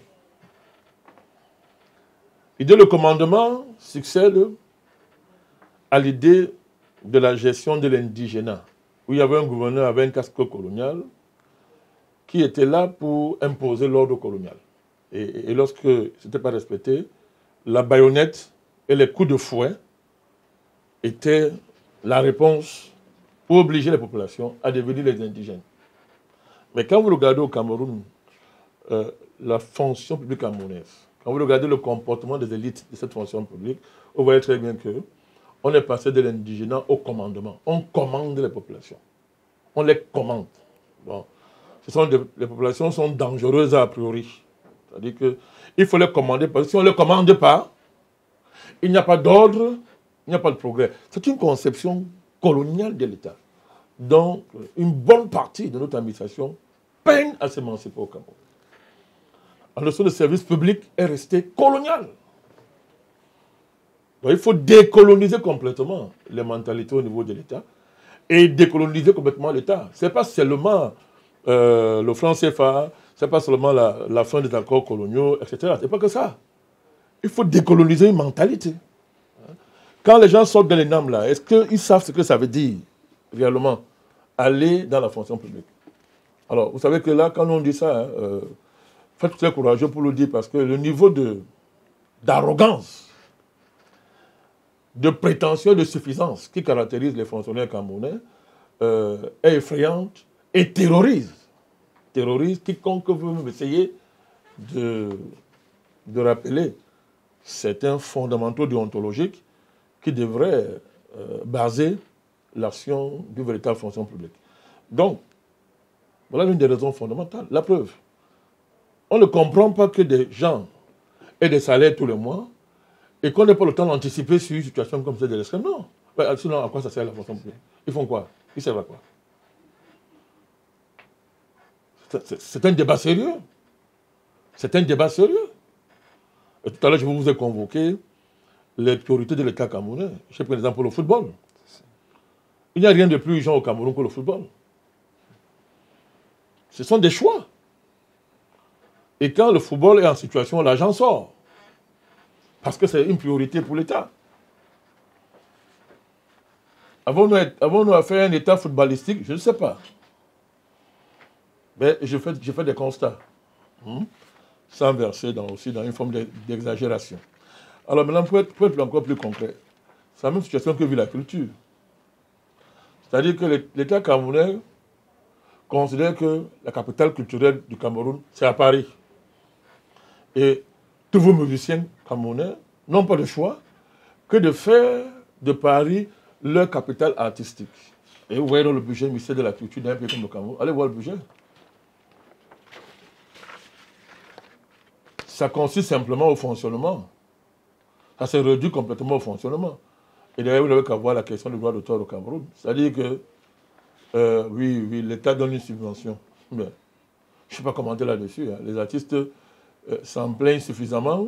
L'idée de commandement succède à l'idée de la gestion de l'indigénat, où il y avait un gouverneur avec un casque colonial qui était là pour imposer l'ordre colonial. Et lorsque ce n'était pas respecté, la baïonnette et les coups de fouet étaient la réponse pour obliger les populations à devenir les indigènes. Mais quand vous regardez au Cameroun, la fonction publique camerounaise, quand vous regardez le comportement des élites de cette fonction publique, vous voyez très bien qu'on est passé de l'indigénat au commandement. On commande les populations. On les commande. Bon. Les populations sont dangereuses a priori. C'est-à-dire qu'il faut les commander, parce que si on ne les commande pas, il n'y a pas d'ordre, il n'y a pas de progrès. C'est une conception coloniale de l'État, dont une bonne partie de notre administration peine à s'émanciper au Cameroun. La notion de service public est restée coloniale. Donc, il faut décoloniser complètement les mentalités au niveau de l'État et décoloniser complètement l'État. Ce n'est pas seulement le franc CFA, ce n'est pas seulement la fin des accords coloniaux, etc. Ce n'est pas que ça. Il faut décoloniser une mentalité. Quand les gens sortent de l'ENAM, là, est-ce qu'ils savent ce que ça veut dire, réellement, aller dans la fonction publique? Alors, vous savez que là, quand on dit ça, faites très courageux pour le dire, parce que le niveau d'arrogance, de prétention, de suffisance qui caractérise les fonctionnaires camerounais est effrayante et terrorise quiconque veut même essayer de rappeler certains fondamentaux déontologiques qui devraient baser l'action d'une véritable fonction publique. Donc, voilà l'une des raisons fondamentales. La preuve, on ne comprend pas que des gens aient des salaires tous les mois et qu'on n'ait pas le temps d'anticiper sur une situation comme celle de l'extrême. Non. Sinon, à quoi ça sert la fonction publique? Ils font quoi? Ils servent à quoi? C'est un débat sérieux. C'est un débat sérieux. Et tout à l'heure, je vous ai convoqué les priorités de l'État camerounais. Je prends l'exemple pour le football. Il n'y a rien de plus urgent au Cameroun que le football. Ce sont des choix. Et quand le football est en situation, l'argent sort. Parce que c'est une priorité pour l'État. Avons-nous à faire un État footballistique? Je ne sais pas. Mais je fais des constats. Sans verser aussi dans une forme d'exagération. Alors maintenant, pour être encore plus concret, c'est la même situation que vit la culture. C'est-à-dire que l'État camerounais considère que la capitale culturelle du Cameroun, c'est à Paris. Et tous vos musiciens camerounais n'ont pas de choix que de faire de Paris leur capitale artistique. Et vous voyez dans le budget du ministère de la Culture d'un pays comme le Cameroun, allez voir le budget. Ça consiste simplement au fonctionnement. Ça s'est réduit complètement au fonctionnement. Et d'ailleurs, vous n'avez qu'à voir la question du droit d'auteur au Cameroun. C'est-à-dire que, oui, l'État donne une subvention. Mais je ne sais pas commenter là-dessus. Hein. Les artistes s'en plaignent suffisamment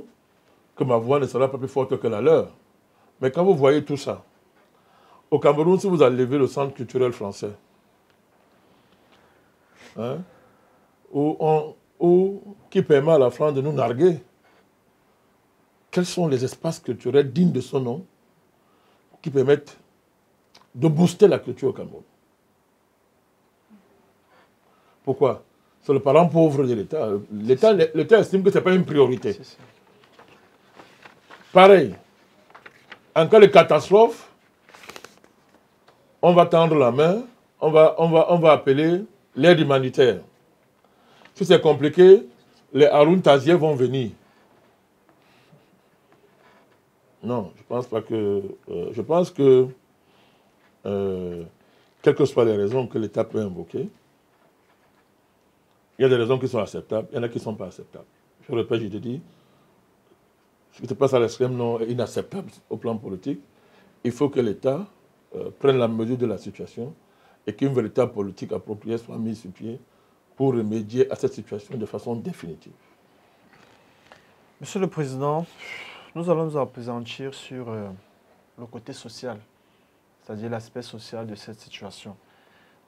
que ma voix ne sera pas plus forte que la leur. Mais quand vous voyez tout ça, au Cameroun, si vous enlevez le centre culturel français, hein, qui permet à la France de nous narguer, quels sont les espaces culturels dignes de son nom qui permettent de booster la culture au Cameroun? Pourquoi? C'est le parent pauvre de l'État. L'État estime que ce n'est pas une priorité. Pareil, en cas de catastrophe, on va tendre la main, on va appeler l'aide humanitaire. Si c'est compliqué, les Haroun Tazier vont venir. Non, je pense pas que... je pense que, quelles que soient les raisons que l'État peut invoquer, il y a des raisons qui sont acceptables, il y en a qui ne sont pas acceptables. Je répète, je te dis, ce qui se passe à l'extrême nord est inacceptable au plan politique. Il faut que l'État prenne la mesure de la situation et qu'une véritable politique appropriée soit mise sur pied pour remédier à cette situation de façon définitive. Monsieur le Président, nous allons nous appesantir sur le côté social, c'est-à-dire l'aspect social de cette situation.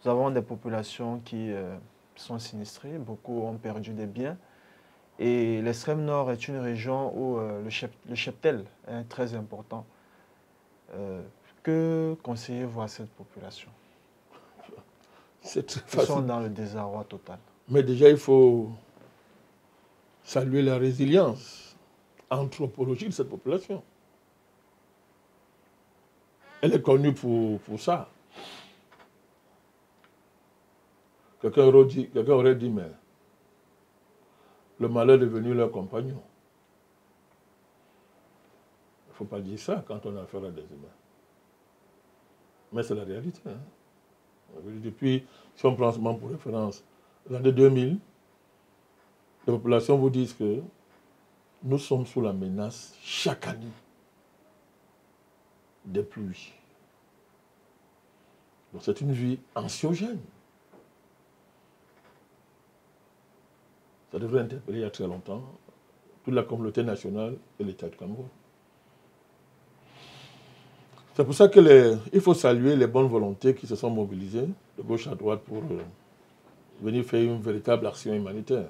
Nous avons des populations qui sont sinistrées, beaucoup ont perdu des biens. Et l'extrême nord est une région où le cheptel est très important. Que conseillez-vous à cette population? C'est très Ils facile. sont dans le désarroi total. Mais déjà, il faut saluer la résilience anthropologique de cette population. Elle est connue pour ça. Quelqu'un aurait dit, mais le malheur est devenu leur compagnon. Il ne faut pas dire ça quand on a affaire à des humains. Mais c'est la réalité. Hein. Depuis, si on prend seulement pour référence l'année 2000, les populations vous disent que nous sommes sous la menace chaque année des pluies. Donc c'est une vie anxiogène. ça devrait interpeller il y a très longtemps toute la communauté nationale et l'État du Cameroun. C'est pour ça qu'il faut saluer les bonnes volontés qui se sont mobilisées de gauche à droite pour venir faire une véritable action humanitaire.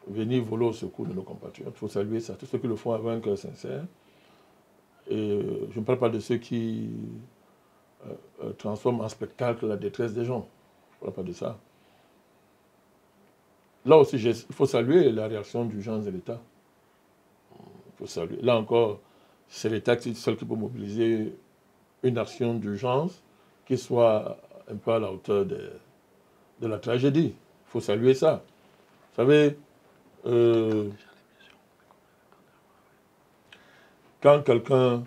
Venir voler au secours de nos compatriotes. Il faut saluer ça. Tous ceux qui le font avec un cœur sincère. Et je ne parle pas de ceux qui transforment en spectacle la détresse des gens. Je ne parle pas de ça. Là aussi, il faut saluer la réaction d'urgence de l'État. Il faut saluer. Là encore, c'est l'État seul qui peut mobiliser une action d'urgence qui soit un peu à la hauteur de la tragédie. Il faut saluer ça. Vous savez, quand quelqu'un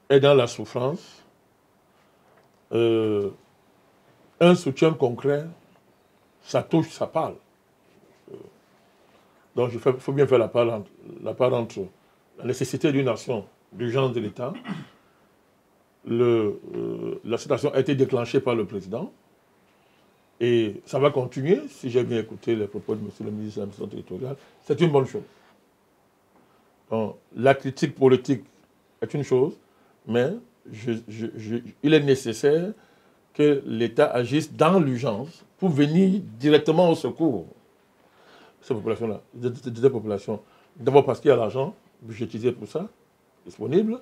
est dans la souffrance, un soutien concret, ça touche, ça parle. Donc il faut bien faire la part entre la nécessité d'une action d'urgence de l'État. La situation a été déclenchée par le président et ça va continuer, si j'ai bien écouté les propos de M. le ministre de l'administration territoriale, c'est une bonne chose. Donc, la critique politique est une chose, mais il est nécessaire que l'État agisse dans l'urgence pour venir directement au secours de ces populations-là, des populations. D'abord parce qu'il y a l'argent budgétisé pour ça, disponible,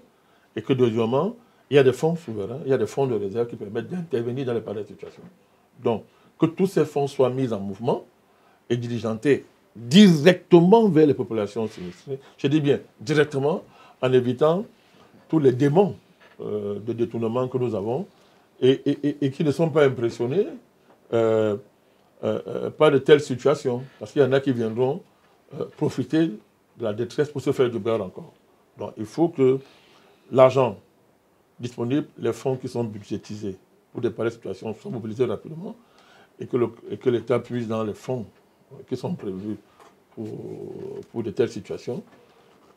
et que deuxièmement, il y a des fonds souverains, il y a des fonds de réserve qui permettent d'intervenir dans les pareilles situations. Donc, que tous ces fonds soient mis en mouvement et diligentés directement vers les populations sinistrées. Je dis bien directement, en évitant tous les démons de détournement que nous avons et qui ne sont pas impressionnés par de telles situations. Parce qu'il y en a qui viendront profiter de la détresse pour se faire du beurre encore. Donc il faut que l'argent disponible, les fonds qui sont budgétisés pour de pareilles situations soient mobilisés rapidement et que l'État puisse dans les fonds qui sont prévus pour de telles situations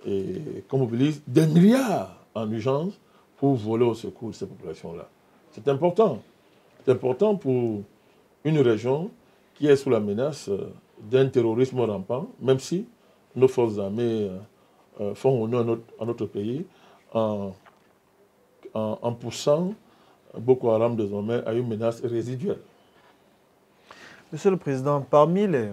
et qu'on mobilise des milliards en urgence pour voler au secours de ces populations-là. C'est important. C'est important pour une région qui est sous la menace d'un terrorisme rampant, même si nos forces armées font honneur à notre pays en poussant Boko Haram désormais à une menace résiduelle. Monsieur le Président, parmi le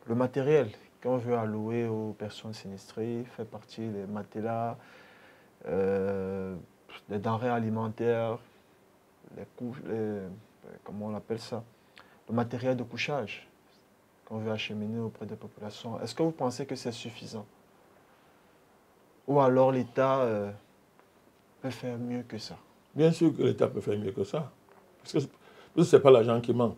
matériel qu'on veut allouer aux personnes sinistrées fait partie des matelas, des denrées alimentaires, comment on appelle ça, le matériel de couchage qu'on veut acheminer auprès des populations. Est-ce que vous pensez que c'est suffisant? Ou alors l'État peut faire mieux que ça? Bien sûr que l'État peut faire mieux que ça. Parce que ce n'est pas l'argent qui manque.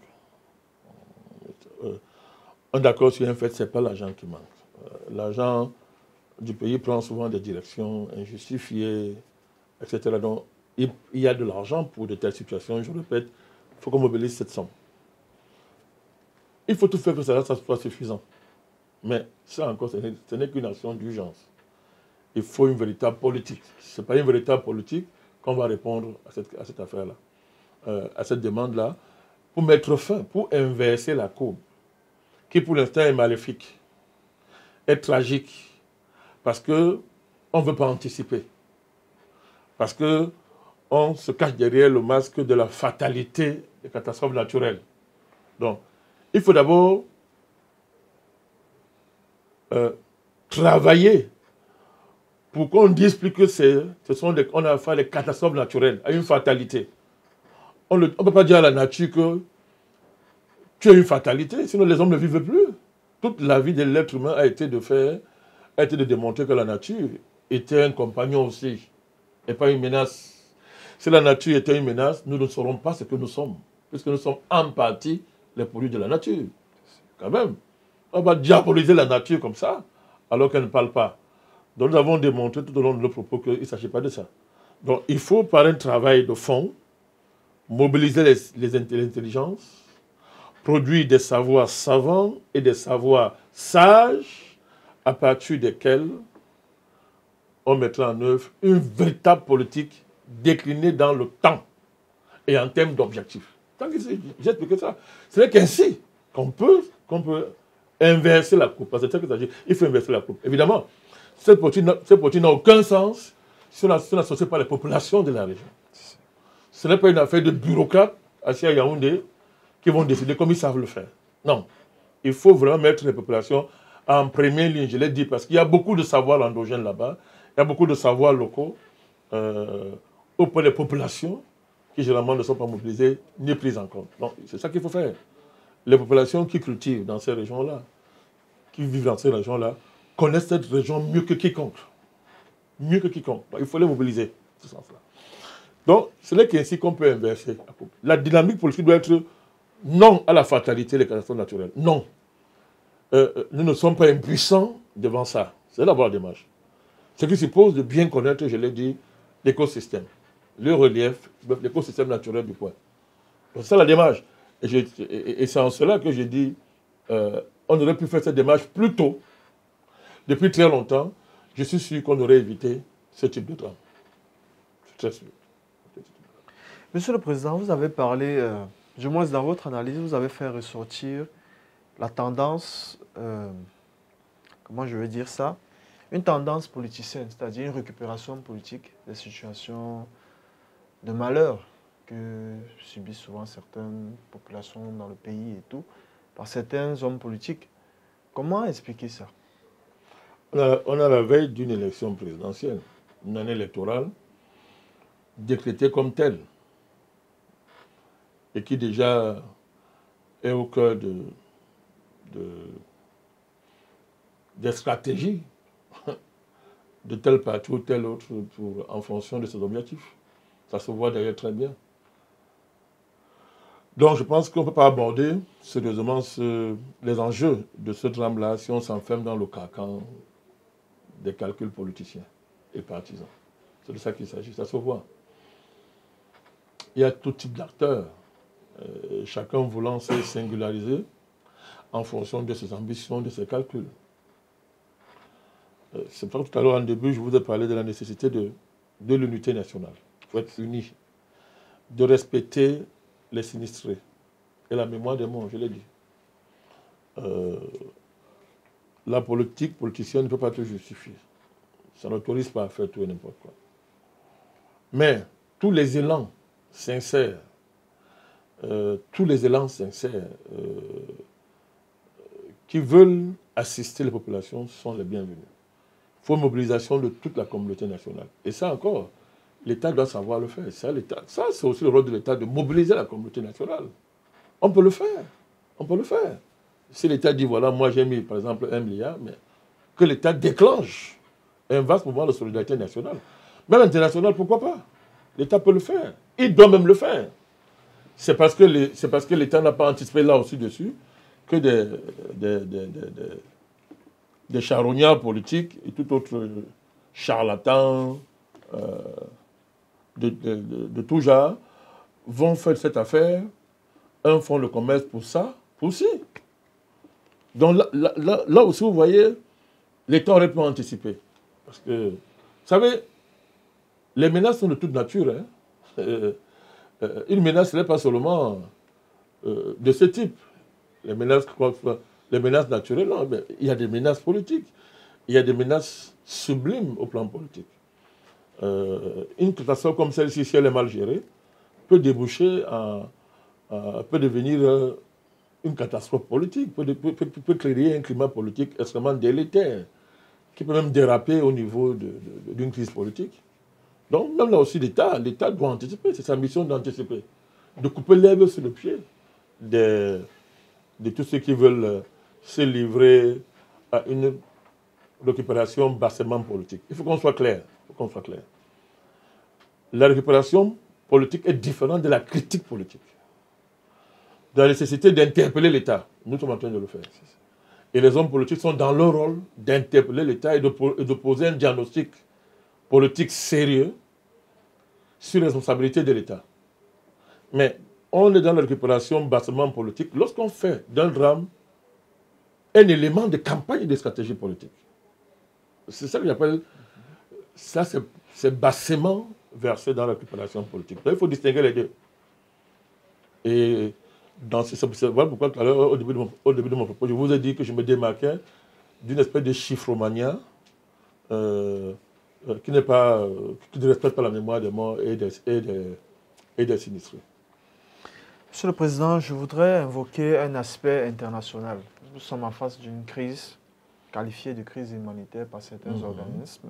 On est d'accord sur un fait, ce n'est pas l'argent qui manque. L'argent du pays prend souvent des directions injustifiées, etc. Donc, il y a de l'argent pour de telles situations. Je répète, il faut qu'on mobilise cette somme. Il faut tout faire pour que ça soit suffisant. Mais ça encore, ce n'est qu'une action d'urgence. Il faut une véritable politique. Ce n'est pas une véritable politique qu'on va répondre à cette affaire-là, à cette demande-là, pour mettre fin, pour inverser la courbe, qui pour l'instant est maléfique, est tragique, parce qu'on ne veut pas anticiper, parce qu'on se cache derrière le masque de la fatalité des catastrophes naturelles. Donc, il faut d'abord travailler pour qu'on dise plus que on a affaire à des catastrophes naturelles, à une fatalité. On ne peut pas dire à la nature que tu as une fatalité, sinon les hommes ne vivent plus. Toute la vie de l'être humain a été de démontrer que la nature était un compagnon aussi, et pas une menace. Si la nature était une menace, nous ne saurons pas ce que nous sommes, puisque nous sommes en partie les produits de la nature. Quand même, on va diaboliser la nature comme ça, alors qu'elle ne parle pas. Donc nous avons démontré tout au long de nos propos qu'il ne s'agit pas de ça. Donc il faut, par un travail de fond, mobiliser les intelligences, produire des savoirs savants et des savoirs sages à partir desquels on mettra en œuvre une véritable politique déclinée dans le temps et en termes d'objectifs. Tant que j'ai expliqué ça. C'est qu'ainsi qu'on peut inverser la coupe. Parce que c'est ça que ça dit. Il faut inverser la coupe. Évidemment, cette politique n'a aucun sens si on n'associe pas les populations de la région. Ce n'est pas une affaire de bureaucrates assis à Yaoundé qui vont décider comme ils savent le faire. Non. Il faut vraiment mettre les populations en première ligne, je l'ai dit, parce qu'il y a beaucoup de savoirs endogènes là-bas, il y a beaucoup de savoirs locaux auprès des populations qui généralement ne sont pas mobilisées ni prises en compte. Donc, c'est ça qu'il faut faire. Les populations qui cultivent dans ces régions-là, qui vivent dans ces régions-là, connaissent cette région mieux que quiconque. Mieux que quiconque. Donc, il faut les mobiliser, dans ce sens-là. Donc, ce n'est qu'ainsi qu'on peut inverser la coupe. La dynamique politique doit être non à la fatalité des catastrophes naturelles. Non. Nous ne sommes pas impuissants devant ça. C'est d'abord la démarche. Ce qui suppose de bien connaître, je l'ai dit, l'écosystème, le relief, l'écosystème naturel du coin. Donc, c'est ça la démarche. Et c'est en cela que j'ai dit, on aurait pu faire cette démarche plus tôt. Depuis très longtemps, je suis sûr qu'on aurait évité ce type de drame. Je suis très sûr. Monsieur le Président, vous avez parlé, du moins dans votre analyse, vous avez fait ressortir la tendance, comment je veux dire ça, une tendance politicienne, c'est-à-dire une récupération politique des situations de malheur que subissent souvent certaines populations dans le pays et tout, par certains hommes politiques. Comment expliquer ça? On a la veille d'une élection présidentielle, une année électorale, décrétée comme telle, et qui déjà est au cœur des stratégies de tel parti ou tel autre en fonction de ses objectifs. Ça se voit d'ailleurs très bien. Donc je pense qu'on ne peut pas aborder sérieusement les enjeux de ce drame-là si on s'enferme dans le carcan des calculs politiciens et partisans. C'est de ça qu'il s'agit, ça se voit. Il y a tout type d'acteurs, chacun voulant se singulariser en fonction de ses ambitions, de ses calculs. C'est pour ça que tout à l'heure, en début, je vous ai parlé de la nécessité de l'unité nationale. Il faut être unis, de respecter les sinistrés et la mémoire des morts, je l'ai dit. La politicienne ne peut pas te justifier. Ça n'autorise pas à faire tout et n'importe quoi. Mais tous les élans sincères, qui veulent assister les populations sont les bienvenus. Il faut mobilisation de toute la communauté nationale. Et ça encore, l'État doit savoir le faire. Ça, c'est aussi le rôle de l'État de mobiliser la communauté nationale. On peut le faire. On peut le faire. Si l'État dit, voilà, moi j'ai mis par exemple 1 milliard, mais que l'État déclenche un vaste mouvement de solidarité nationale. Même international, pourquoi pas? L'État peut le faire. Il doit même le faire. C'est parce que l'État n'a pas anticipé là aussi dessus que des charognards politiques et tout autre charlatans de tout genre vont faire cette affaire, un fonds de commerce pour ça, aussi. Donc là aussi, vous voyez, l'État aurait pu anticiper. Parce que, vous savez, les menaces sont de toute nature. Hein. Une menace, ce n'est pas seulement de ce type. Les menaces naturelles, non, mais il y a des menaces politiques. Il y a des menaces sublimes au plan politique. Une catastrophe comme celle-ci, si elle est mal gérée, peut déboucher peut devenir une catastrophe politique, peut créer un climat politique extrêmement délétère, qui peut même déraper au niveau d'une crise politique. Donc, même là aussi, l'État doit anticiper, c'est sa mission d'anticiper, de couper l'herbe sur le pied de tous ceux qui veulent se livrer à une récupération bassement politique. Il faut qu'on soit clair. La récupération politique est différente de la critique politique. De la nécessité d'interpeller l'État. Nous sommes en train de le faire. Et les hommes politiques sont dans leur rôle d'interpeller l'État et de poser un diagnostic politique sérieux sur les responsabilités de l'État. Mais on est dans la récupération bassement politique lorsqu'on fait d'un drame un élément de campagne et de stratégie politique. C'est ça que j'appelle, ça c'est bassement versé dans la récupération politique. Donc, il faut distinguer les deux. Et voilà pourquoi tout à l'heure, au début de mon propos, je vous ai dit que je me démarquais d'une espèce de chiffromania qui ne respecte pas la mémoire des morts et des sinistrés. Monsieur le Président, je voudrais invoquer un aspect international. Nous sommes en face d'une crise qualifiée de crise humanitaire par certains organismes,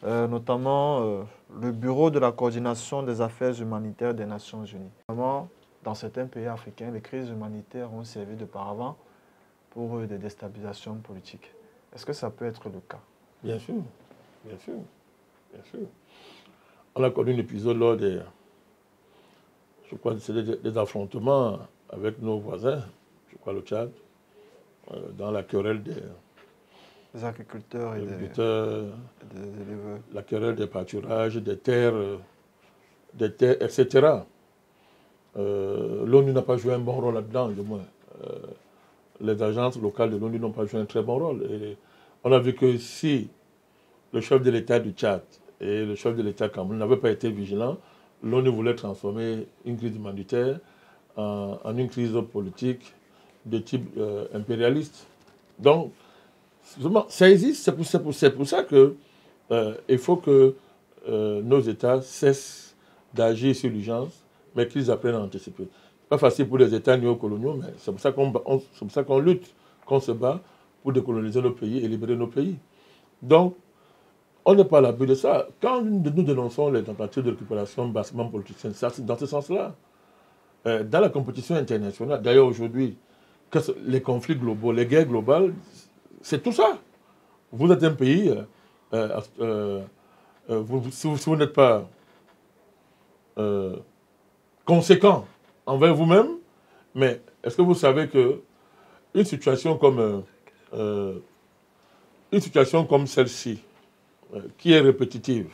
notamment le Bureau de la coordination des affaires humanitaires des Nations Unies. Notamment, dans certains pays africains, les crises humanitaires ont servi de paravent pour des déstabilisations politiques. Est-ce que ça peut être le cas? Bien sûr, bien sûr, bien sûr. On a connu un épisode lors des... Je crois que c'était des affrontements avec nos voisins, je crois le Tchad, dans la querelle des agriculteurs et des éleveurs. La querelle des pâturages, des terres, etc. L'ONU n'a pas joué un bon rôle là-dedans, du moins. Les agences locales de l'ONU n'ont pas joué un très bon rôle. Et on a vu que si le chef de l'État du Tchad et le chef de l'État Cameroun n'avaient pas été vigilants, l'ONU voulait transformer une crise humanitaire en une crise politique de type impérialiste. Donc, ça existe, c'est pour ça qu'il faut que nos États cessent d'agir sur l'urgence, mais qu'ils apprennent à anticiper. Ce n'est pas facile pour les États néocoloniaux, mais c'est pour ça qu'on lutte, qu'on se bat pour décoloniser nos pays et libérer nos pays. Donc, on n'est pas à l'abri de ça. Quand nous dénonçons les tentatives de récupération bassement politicienne, c'est dans ce sens-là. Dans la compétition internationale, d'ailleurs aujourd'hui, les conflits globaux, les guerres globales, c'est tout ça. Vous êtes un pays, si vous n'êtes pas conséquent envers vous-même, mais est-ce que vous savez qu'une situation comme celle-ci, qui est répétitive,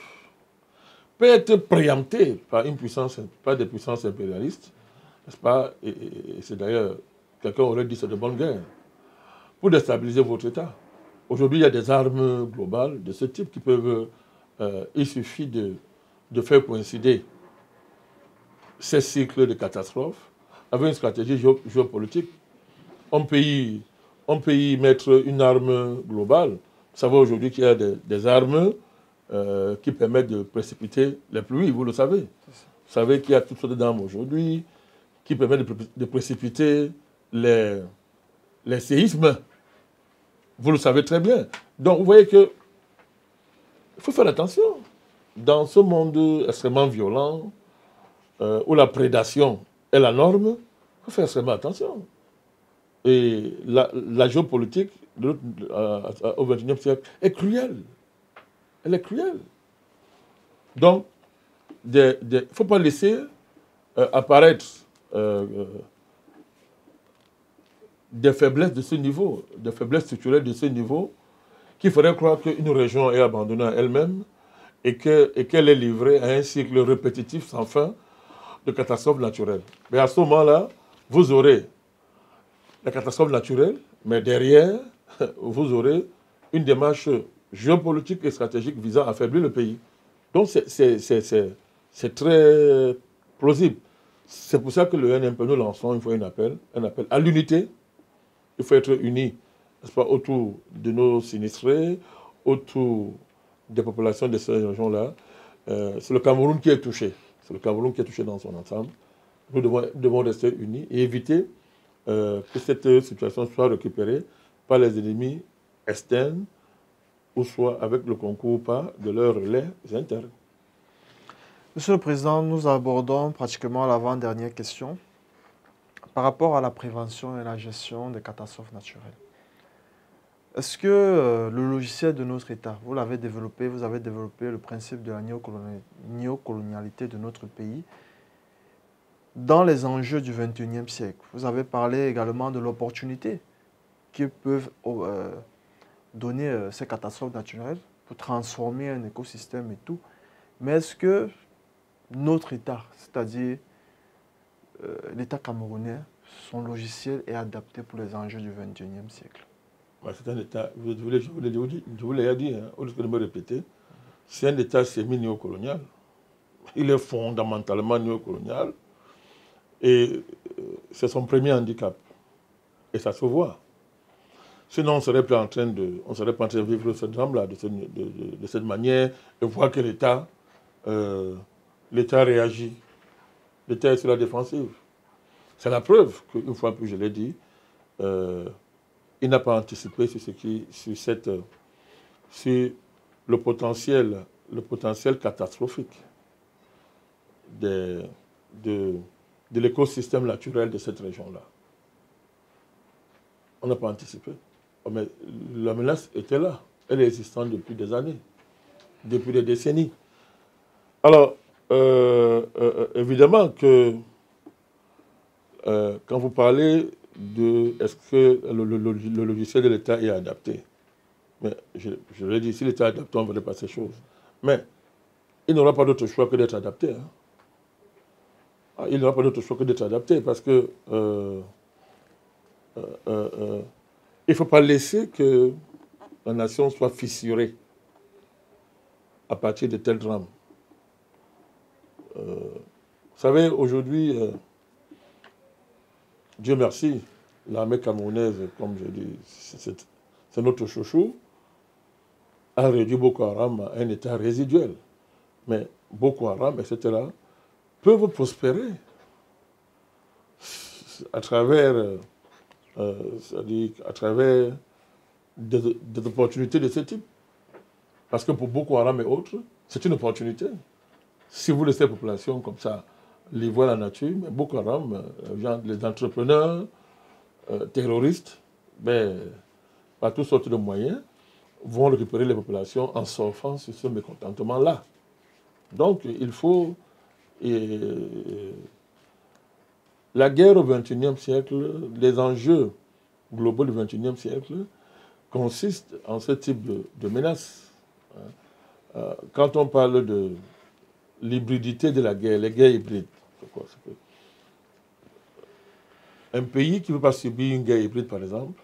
peut être préemptée par des puissances impérialistes, n'est-ce pas? Et c'est d'ailleurs, quelqu'un aurait dit c'est de bonne guerre, pour déstabiliser votre État. Aujourd'hui, il y a des armes globales de ce type qui peuvent... il suffit de faire coïncider ces cycles de catastrophes avec une stratégie géopolitique. On peut y mettre une arme globale. Vous savez aujourd'hui qu'il y a des armes qui permettent de précipiter les pluies, vous le savez. Vous savez qu'il y a toutes sortes d'armes aujourd'hui qui permettent de précipiter les séismes. Vous le savez très bien. Donc vous voyez qu'il faut faire attention. Dans ce monde extrêmement violent, où la prédation est la norme, il faut faire extrêmement attention. Et la géopolitique au XXIe siècle est cruelle. Elle est cruelle. Donc, il ne faut pas laisser apparaître des faiblesses de ce niveau, des faiblesses structurelles de ce niveau, qui ferait croire qu'une région est abandonnée à elle-même et qu'elle est livrée à un cycle répétitif sans fin de catastrophes naturelles. Mais à ce moment-là, vous aurez la catastrophe naturelle, mais derrière, vous aurez une démarche géopolitique et stratégique visant à affaiblir le pays. Donc c'est très plausible. C'est pour ça que le NMP, nous lançons une fois un appel à l'unité. Il faut être unis, n'est-ce pas, autour de nos sinistrés, autour des populations de ces régions-là. C'est le Cameroun qui est touché. C'est le Cameroun qui est touché dans son ensemble. Nous devons rester unis et éviter que cette situation soit récupérée par les ennemis externes ou soit avec le concours ou pas de leurs relais internes. Monsieur le Président, nous abordons pratiquement l'avant-dernière question par rapport à la prévention et la gestion des catastrophes naturelles. Est-ce que le logiciel de notre État, vous avez développé le principe de la néocolonialité de notre pays dans les enjeux du XXIe siècle. Vous avez parlé également de l'opportunité que peuvent donner ces catastrophes naturelles pour transformer un écosystème et tout. Mais est-ce que notre État, c'est-à-dire l'État camerounais, son logiciel est adapté pour les enjeux du XXIe siècle? C'est un État, je vous l'ai dit, hein, au lieu de me répéter, c'est un État semi-néocolonial. Il est fondamentalement néocolonial. Et c'est son premier handicap. Et ça se voit. Sinon, on ne serait pas en train de vivre ce drame-là de cette manière et voir que l'État réagit. L'État est sur la défensive. C'est la preuve qu'une fois que je l'ai dit, il n'a pas anticipé sur le potentiel catastrophique de l'écosystème naturel de cette région-là. On n'a pas anticipé. Mais la menace était là. Elle est existante depuis des années, depuis des décennies. Alors, évidemment que quand vous parlez de est-ce que le logiciel de l'État est adapté, mais je l'ai dit, si l'État est adapté, on ne verrait pas ces choses. Mais il n'aura pas d'autre choix que d'être adapté. Hein. Il n'aura pas d'autre choix que d'être adapté parce que il ne faut pas laisser que la nation soit fissurée à partir de tels drames. Vous savez, aujourd'hui, Dieu merci, l'armée camerounaise, comme je dis, c'est notre chouchou, a réduit Boko Haram à un état résiduel. Mais Boko Haram, etc., peuvent prospérer à travers des opportunités de ce type. Parce que pour Boko Haram et autres, c'est une opportunité. Si vous laissez la population comme ça livrer la nature, mais Boko Haram, les entrepreneurs, terroristes, par toutes sortes de moyens, vont récupérer les populations en surfant sur ce mécontentement-là. Donc, il faut... la guerre au XXIe siècle, les enjeux globaux du XXIe siècle consistent en ce type de menaces. Quand on parle de l'hybridité de la guerre, les guerres hybrides, c'est quoi? Un pays qui ne veut pas subir une guerre hybride, par exemple,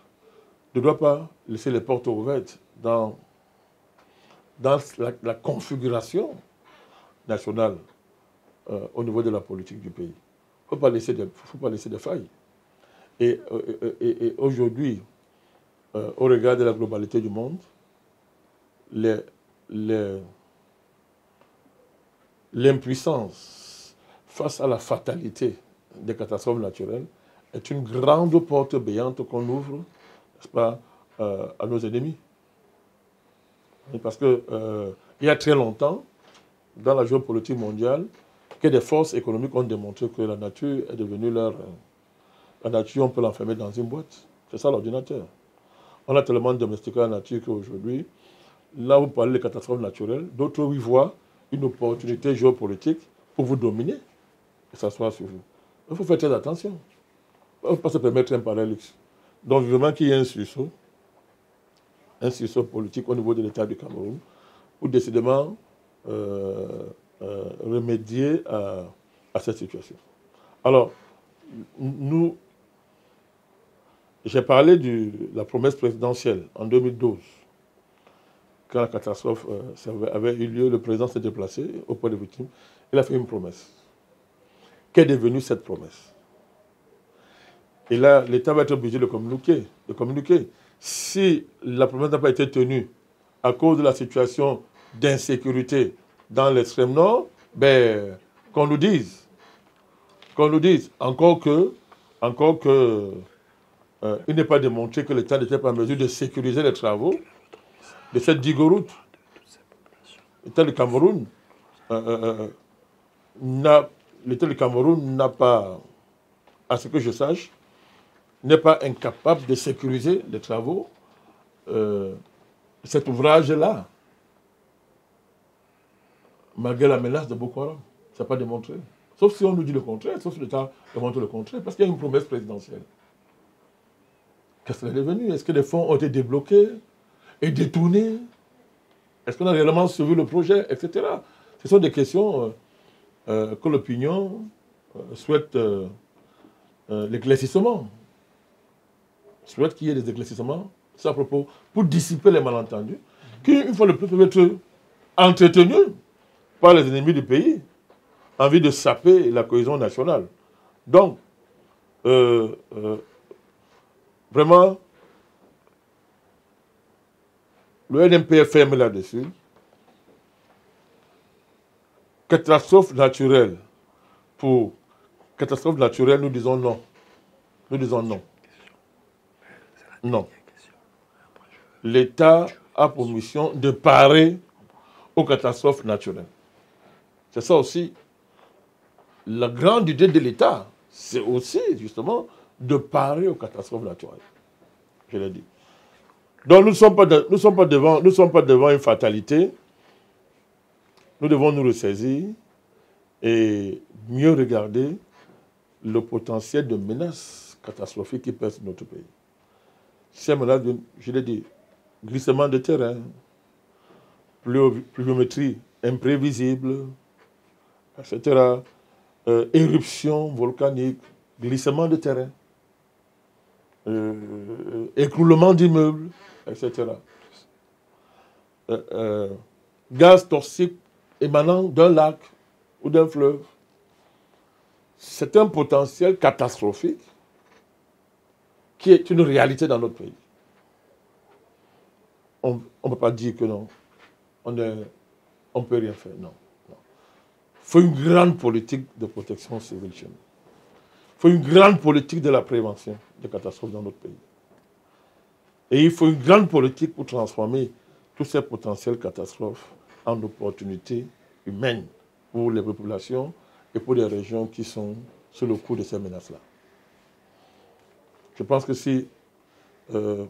ne doit pas laisser les portes ouvertes dans la configuration nationale au niveau de la politique du pays. Il ne faut pas laisser de failles. Et aujourd'hui, au regard de la globalité du monde, l'impuissance face à la fatalité des catastrophes naturelles est une grande porte béante qu'on ouvre, n'est-ce pas, à nos ennemis. Parce que il y a très longtemps, dans la géopolitique mondiale, que des forces économiques ont démontré que la nature est devenue leur... La nature, on peut l'enfermer dans une boîte. C'est ça l'ordinateur. On a tellement domestiqué la nature qu'aujourd'hui, là où vous parlez des catastrophes naturelles, d'autres y voient une opportunité géopolitique pour vous dominer et s'asseoir sur vous. Il faut faire très attention. Il ne faut pas se permettre un parallèle. Donc, vraiment qu'il y ait un sursaut politique au niveau de l'État du Cameroun, pour décidément remédier à cette situation. Alors, j'ai parlé de la promesse présidentielle en 2012. Quand la catastrophe avait eu lieu, le président s'est déplacé auprès des victimes. Il a fait une promesse. Qu'est devenue cette promesse? Et là, l'État va être obligé de communiquer. Si la promesse n'a pas été tenue à cause de la situation d'insécurité dans l'extrême nord, qu'on nous dise. Encore que il n'est pas démontré que l'État n'était pas en mesure de sécuriser les travaux de cette digoroute. L'État du Cameroun n'a pas, à ce que je sache, n'est pas incapable de sécuriser les travaux de cet ouvrage-là, malgré la menace de Boko Haram. Ça n'a pas démontré. Sauf si on nous dit le contraire, sauf si l'État démontre le contraire, parce qu'il y a une promesse présidentielle. Qu'est-ce qu'elle est devenue? Est-ce que les fonds ont été débloqués et détournés? Est-ce qu'on a réellement suivi le projet, etc. Ce sont des questions que l'opinion souhaite l'éclaircissement. Souhaite qu'il y ait des éclaircissements, c'est à propos, pour dissiper les malentendus, qui, une fois de plus, peuvent être entretenus par les ennemis du pays, en vue de saper la cohésion nationale. Donc, vraiment, le NMP est ferme là-dessus. Catastrophe naturelle. Pour catastrophe naturelle, nous disons non. Nous disons non. Non. L'État a pour mission de parer aux catastrophes naturelles. C'est ça aussi. La grande idée de l'État, c'est aussi justement de parer aux catastrophes naturelles. Je l'ai dit. Donc nous ne sommes pas devant une fatalité. Nous devons nous ressaisir et mieux regarder le potentiel de menaces catastrophiques qui pèsent sur notre pays. Ces menaces, je l'ai dit, glissement de terrain, pluviométrie imprévisible, etc. Éruption volcanique, glissement de terrain, écroulement d'immeubles, etc. Gaz toxique émanant d'un lac ou d'un fleuve. C'est un potentiel catastrophique qui est une réalité dans notre pays. On ne peut pas dire que non. On ne peut rien faire, non. Il faut une grande politique de protection civile chez nous. Il faut une grande politique de la prévention des catastrophes dans notre pays. Et il faut une grande politique pour transformer tous ces potentielles catastrophes en opportunités humaines pour les populations et pour les régions qui sont sous le coup de ces menaces-là. Je pense que si le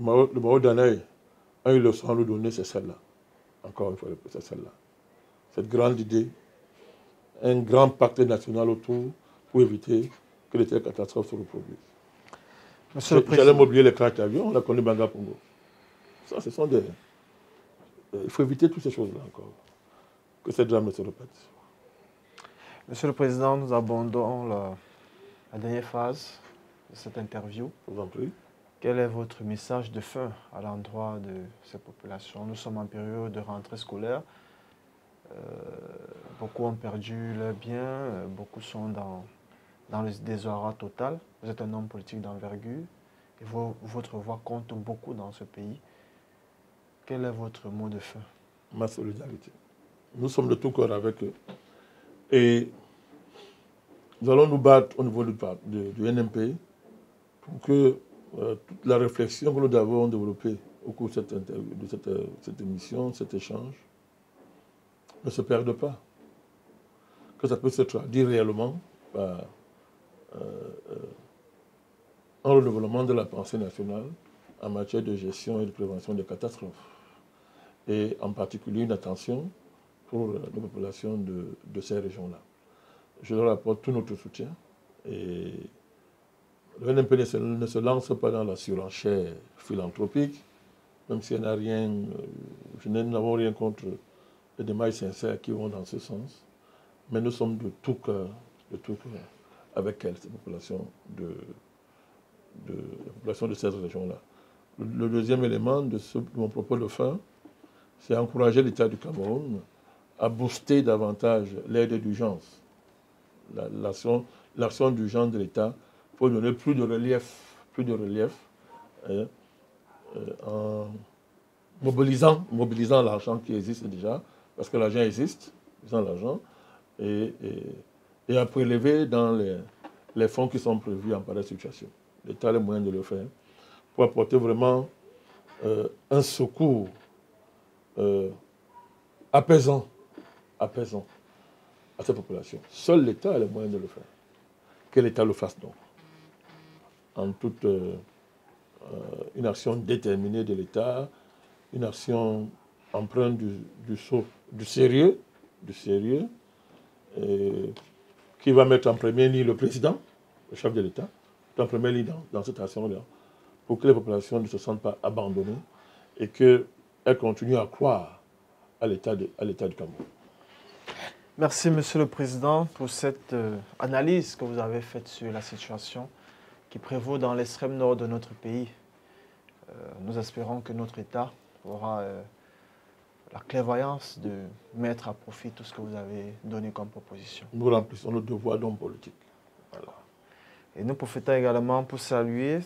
Mao Danaï a une leçon à nous donner, c'est celle-là. Encore une fois, c'est celle-là. Cette grande idée, un grand pacte national autour pour éviter que de telles catastrophes se reproduisent. J'allais m'oublier les crashs d'avion, on a connu Banga Pongo. Ça, ce sont des... Il faut éviter toutes ces choses-là encore. Que ces drames ne se répètent. Monsieur le Président, nous abordons la dernière phase de cette interview. Je vous en prie. Quel est votre message de fin à l'endroit de ces populations? Nous sommes en période de rentrée scolaire. Beaucoup ont perdu leurs biens, beaucoup sont dans le désarroi total. Vous êtes un homme politique d'envergure et votre voix compte beaucoup dans ce pays. Quel est votre mot de fin? Ma solidarité. Nous sommes de tout cœur avec eux. Et nous allons nous battre au niveau du NMP pour que toute la réflexion que nous avons développée au cours de cette émission, cet échange, ne se perde pas. Que ça peut se traduire réellement par un renouvellement de la pensée nationale en matière de gestion et de prévention des catastrophes. Et en particulier une attention pour les populations de ces régions-là. Je leur apporte tout notre soutien. Et le NMP ne se lance pas dans la surenchère philanthropique, même si nous n'avons rien contre les démarches sincères qui vont dans ce sens. Mais nous sommes de tout cœur avec elles, ces populations de cette région-là. Le deuxième élément de mon propos de fin, c'est encourager l'État du Cameroun à booster davantage l'aide d'urgence, l'action d'urgence de l'État pour donner plus de relief en mobilisant l'argent qui existe déjà, parce que l'argent existe, et à prélever dans les fonds qui sont prévus en pareille situation. L'État a les moyens de le faire pour apporter vraiment un secours apaisant à cette population. Seul l'État a les moyens de le faire. Que l'État le fasse donc. En toute une action déterminée de l'État, une action empreinte du sérieux, qui va mettre en première ligne le président, le chef de l'État, en première ligne dans cette action-là, pour que les populations ne se sentent pas abandonnées et qu'elles continuent à croire à l'État du Cameroun. Merci, Monsieur le Président, pour cette analyse que vous avez faite sur la situation qui prévaut dans l'extrême nord de notre pays. Nous espérons que notre État aura la clairvoyance de mettre à profit tout ce que vous avez donné comme proposition. Nous remplissons notre devoir d'homme politique. Voilà. Et nous profitons également pour saluer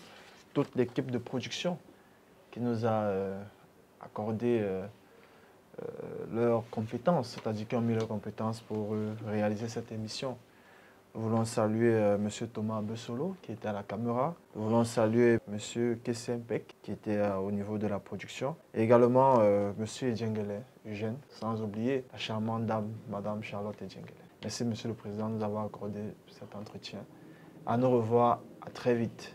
toute l'équipe de production qui nous a accordé leurs compétences, c'est-à-dire qui ont mis leurs compétences pour réaliser cette émission. Nous voulons saluer M. Thomas Bessolo qui était à la caméra. Nous voulons saluer M. Kessempek qui était au niveau de la production. Et également M. Edjengele, Eugène, sans oublier la charmante dame, Mme Charlotte Edjengele. Merci M. le Président de nous avoir accordé cet entretien. À nous revoir, à très vite.